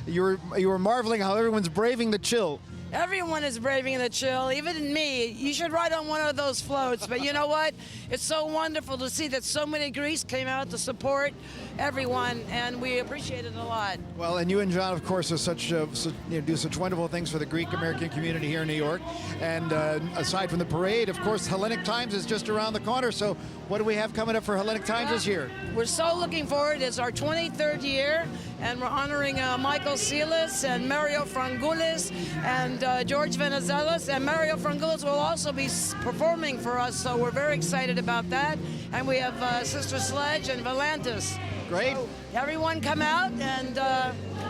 you were marveling how everyone's braving the chill. Everyone is braving the chill, even me. You should ride on one of those floats. But you know what? It's so wonderful to see that so many Greeks came out to support everyone, and we appreciate it a lot. Well, and you and John, of course, are do such wonderful things for the Greek-American community here in New York. And aside from the parade, of course, Hellenic Times is just around the corner. So what do we have coming up for Hellenic Times this year? We're so looking forward. It's our 23rd year, and we're honoring Michael Silas and Mario Frangoulis and George Venizelos. And Mario Frangoulis will also be performing for us, so we're very excited about that. And we have Sister Sledge and Valantis. Great. So everyone come out and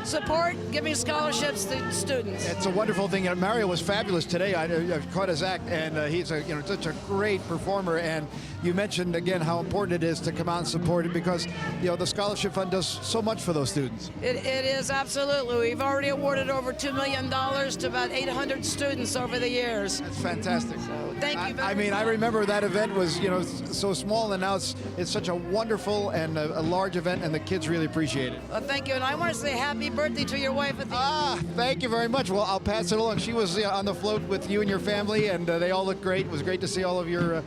support giving scholarships to students. It's a wonderful thing. Mario was fabulous today. I caught his act, and he's such a great performer. And you mentioned again how important it is to come out and support it because the scholarship fund does so much for those students. It is absolutely. We've already awarded over $2 million to about 800 students over the years. That's fantastic. So thank you. I remember that event was so small, and now it's such a wonderful and a large event, and the kids really appreciate it. Well, thank you, and I want to say happy birthday to your wife at the thank you very much. Well, I'll pass it along. She was on the float with you and your family, and they all look great. It was great to see all of your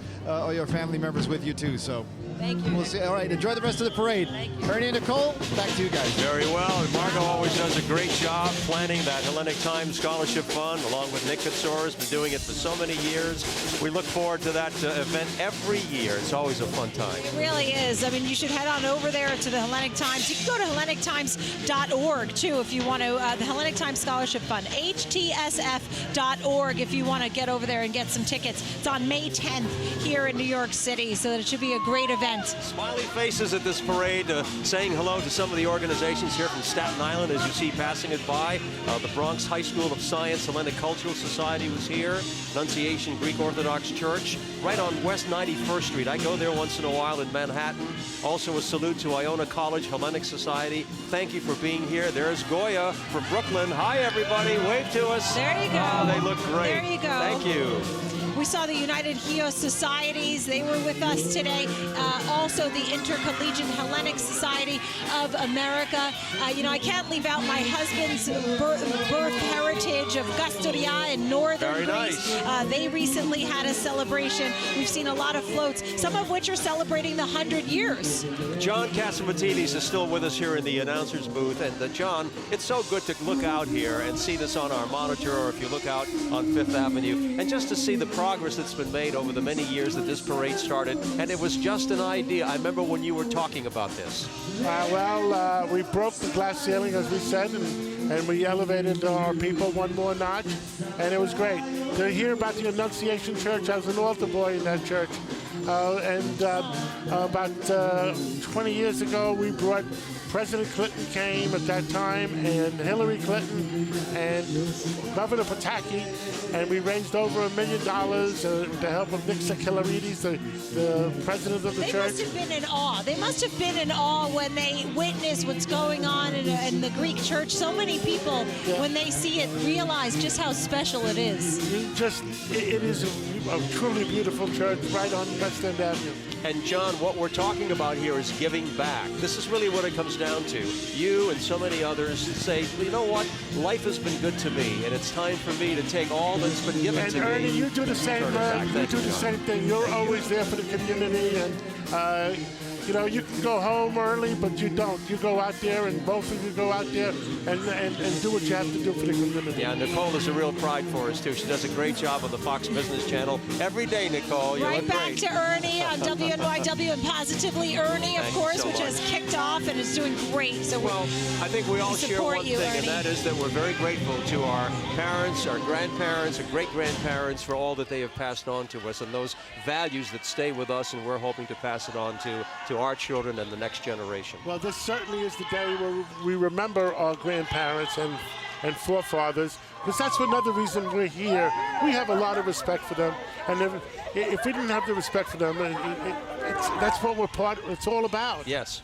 family members with you too. So thank you. We'll see. All right, enjoy the rest of the parade. Ernie and Nicole, back to you guys. Very well. And Margot always does a great job planning that Hellenic Times Scholarship Fund, along with Nick Katsura, has been doing it for so many years. We look forward to that event every year. It's always a fun time. It really is. I mean, you should head on over there to the Hellenic Times. You can go to HellenicTimes.org, too, if you want to. The Hellenic Times Scholarship Fund, HTSF.org, if you want to get over there and get some tickets. It's on May 10th here in New York City, so that it should be a great event. Smiley faces at this parade, saying hello to some of the organizations here from Staten Island as you see passing it by. The Bronx High School of Science Hellenic Cultural Society was here. Annunciation Greek Orthodox Church, right on West 91st Street. I go there once in a while in Manhattan. Also a salute to Iona College Hellenic Society. Thank you for being here. There's Goya from Brooklyn. Hi, everybody. Wave to us. There you go. Oh, they look great. There you go. Thank you. We saw the United Hio Societies. They were with us today. Also, the Intercollegiate Hellenic Society of America. I can't leave out my husband's birth heritage of Gastoria in northern Greece. They recently had a celebration. We've seen a lot of floats, some of which are celebrating the 100 years. John Katsimatidis is still with us here in the announcer's booth. And John, it's so good to look out here and see this on our monitor, or if you look out on Fifth Avenue, and just to see the progress that's been made over the many years that this parade started. And it was just an idea. I remember when you were talking about this. We broke the glass ceiling, as we said, and we elevated our people one more notch, and it was great. To hear about the Annunciation Church, I was an altar boy in that church. About 20 years ago, we brought President Clinton came at that time, and Hillary Clinton, and Governor Pataki, and we raised over $1 million with the help of Nick Katsimatidis, the president of the church. They must have been in awe. They must have been in awe when they witnessed what's going on in the Greek church. So many people, when they see it, realize just how special it is. It is a truly beautiful church right on West End Avenue. And John, what we're talking about here is giving back. This is really what it comes down to. You and so many others say, you know what? Life has been good to me, and it's time for me to take all that's been given to me. And Ernie, you do the same. You do the same thing. You're always there for the community, and You know, you can go home early, but you don't. You go out there, and both of you go out there and do what you have to do for the community. Yeah, Nicole is a real pride for us, too. She does a great job on the Fox Business Channel every day, Nicole. You right look back great. to Ernie on WNYW and Positively Ernie, of Thank you course, so which much. has kicked off and is doing great. So well, I think we all share support one you, thing, Ernie. and that is that we're very grateful to our parents, our grandparents, our great-grandparents for all that they have passed on to us and those values that stay with us, and we're hoping to pass it on to our children and the next generation. Well, this certainly is the day where we remember our grandparents and forefathers, because that's another reason we're here. We have a lot of respect for them, and if we didn't have the respect for them, that's what it's all about. Yes.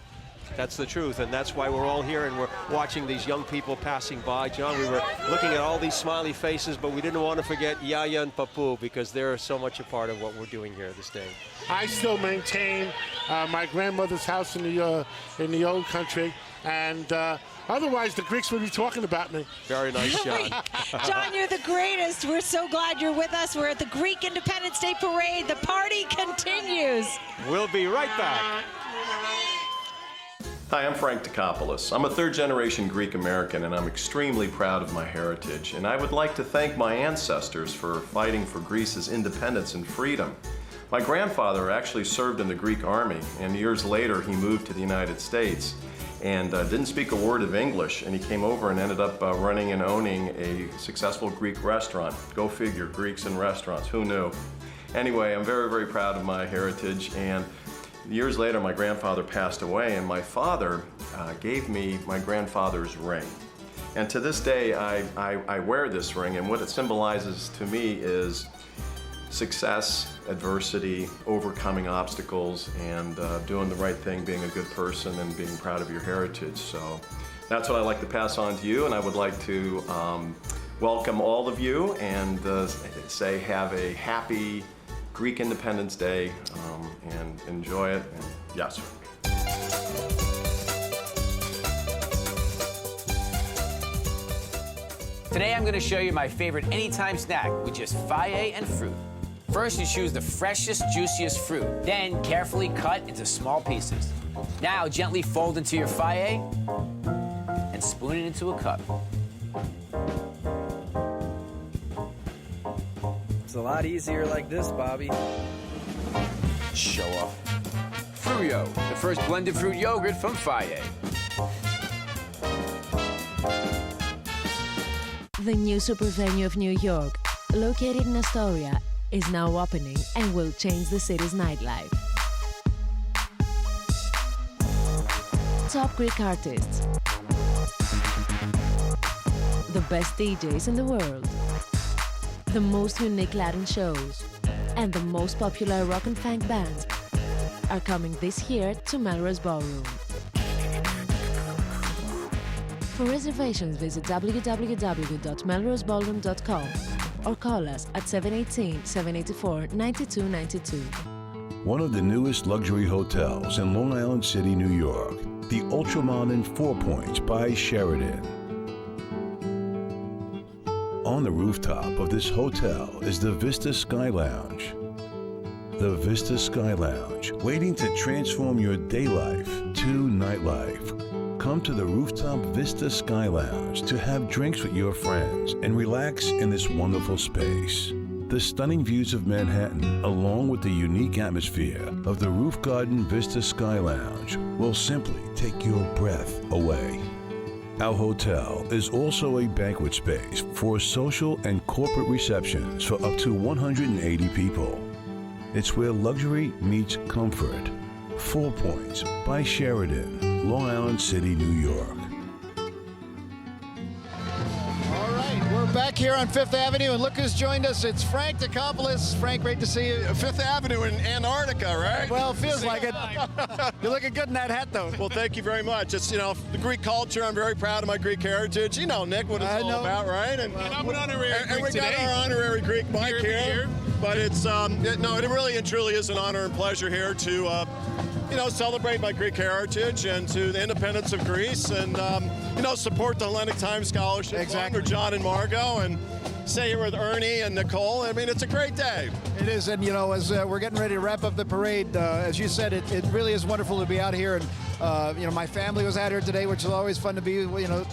That's the truth, and that's why we're all here and we're watching these young people passing by. John, we were looking at all these smiley faces, but we didn't want to forget Yaya and Papu because they're so much a part of what we're doing here this day. I still maintain my grandmother's house in the old country, and otherwise the Greeks would be talking about me. Very nice, John. John, you're the greatest. We're so glad you're with us. We're at the Greek Independence Day Parade. The party continues. We'll be right back. Hi, I'm Frank Tokopoulos. I'm a third-generation Greek American, and I'm extremely proud of my heritage. And I would like to thank my ancestors for fighting for Greece's independence and freedom. My grandfather actually served in the Greek army, and years later he moved to the United States and didn't speak a word of English, and he came over and ended up running and owning a successful Greek restaurant. Go figure, Greeks in restaurants, who knew? Anyway, I'm very, very proud of my heritage, and years later, my grandfather passed away, and my father gave me my grandfather's ring. And to this day, I wear this ring, and what it symbolizes to me is success, adversity, overcoming obstacles, and doing the right thing, being a good person, and being proud of your heritage. So that's what I'd like to pass on to you, and I would like to welcome all of you and say have a happy Greek Independence Day, and enjoy it, and yes. Today I'm going to show you my favorite anytime snack with just FAGE and fruit. First, you choose the freshest, juiciest fruit, then carefully cut into small pieces. Now gently fold into your FAGE and spoon it into a cup. It's a lot easier like this, Bobby. Show off. Fruyo, the first blended fruit yogurt from FAGE. The new super venue of New York, located in Astoria, is now opening and will change the city's nightlife. Top Greek artists, the best DJs in the world, the most unique Latin shows, and the most popular rock and funk bands are coming this year to Melrose Ballroom. For reservations, visit www.melroseballroom.com or call us at 718-784-9292. One of the newest luxury hotels in Long Island City, New York, the ultramodern 4 Points by Sheraton. On the rooftop of this hotel is the Vista Sky Lounge. The Vista Sky Lounge, waiting to transform your day life to nightlife. Come to the rooftop Vista Sky Lounge to have drinks with your friends and relax in this wonderful space. The stunning views of Manhattan, along with the unique atmosphere of the roof garden Vista Sky Lounge, will simply take your breath away. Our hotel is also a banquet space for social and corporate receptions for up to 180 people. It's where luxury meets comfort. 4 Points by Sheraton, Long Island City, New York. All right, we're back here on Fifth Avenue, and look who's joined us. It's Frank Tokopoulos. Frank, great to see you. Fifth Avenue in Antarctica, right? Well, it feels like it. You're looking good in that hat, though. Well, thank you very much. It's, the Greek culture. I'm very proud of my Greek heritage. You know, Nick, what it's all about, right? And I'm an honorary Greek we got our honorary Greek Mike here. But it's, it really and truly is an honor and pleasure here to, celebrate my Greek heritage and to the independence of Greece and, support the Hellenic Time Scholarship Fund for John and Margot. And, stay here with Ernie and Nicole. I mean, it's a great day. It is, and you know, as we're getting ready to wrap up the parade, as you said, it really is wonderful to be out here, and you know, my family was out here today, which is always fun to be, you know,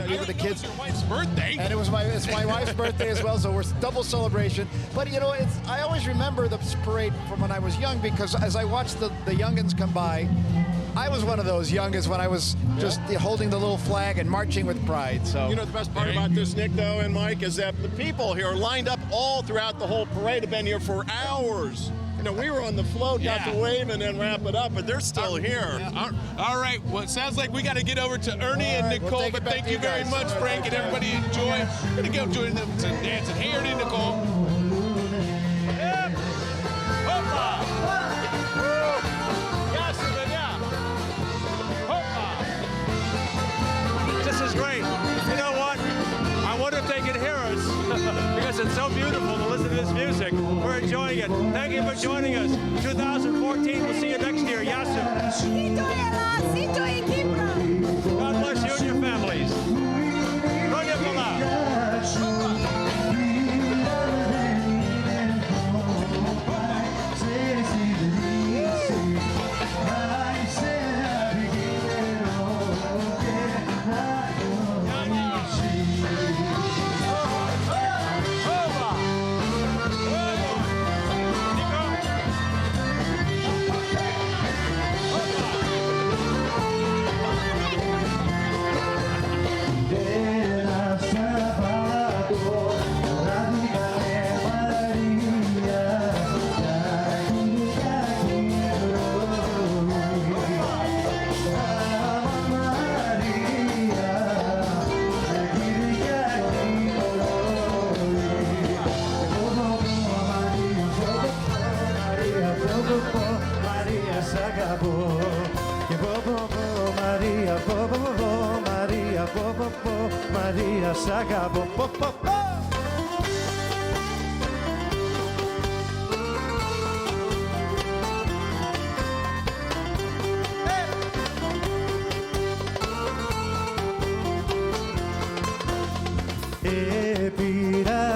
be with the kids. It was your wife's birthday, and it's my wife's birthday as well, so we're double celebration. But you know, I always remember the parade from when I was young, because as I watched the youngins come by, I was one of those youngins when I was just holding the little flag and marching with pride. So you know, the best part about this, Nick, though, and Mike, is that the people here are lined up all throughout the whole parade, have been here for hours. You know, we were on the float, got to wave and then wrap it up, but they're still here. All right, well, it sounds like we got to get over to Ernie and Nicole, but thank you very much, Frank, and everybody enjoy. We're going to go join them some dancing. Hey, Ernie and Nicole. Yep. This is great. You know what? I wonder if they can hear us because it's so beautiful to listen to this music. We're enjoying it. Thank you for joining us. 2014, we'll see you next year. Yasu. God bless you and your families. Maria Sagabo,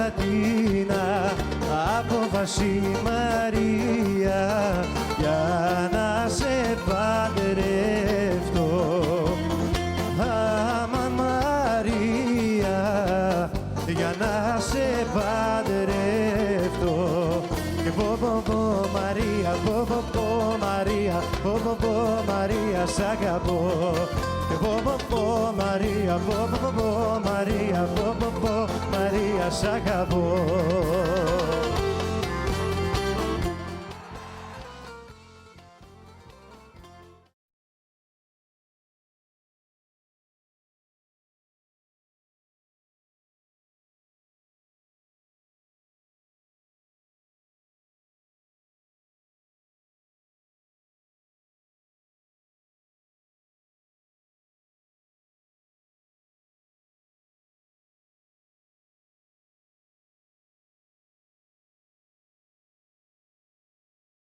Πειρατίνα απόφαση Μαρία για να σε παντρευτώ. Αμαν Μαρία για να σε παντρευτώ. Και πω Μαρία, πω Μαρία, πω Μαρία σ' αγαπώ. Και πω Μαρία, πω Μαρία, πω Μαρία σ' αγαπώ.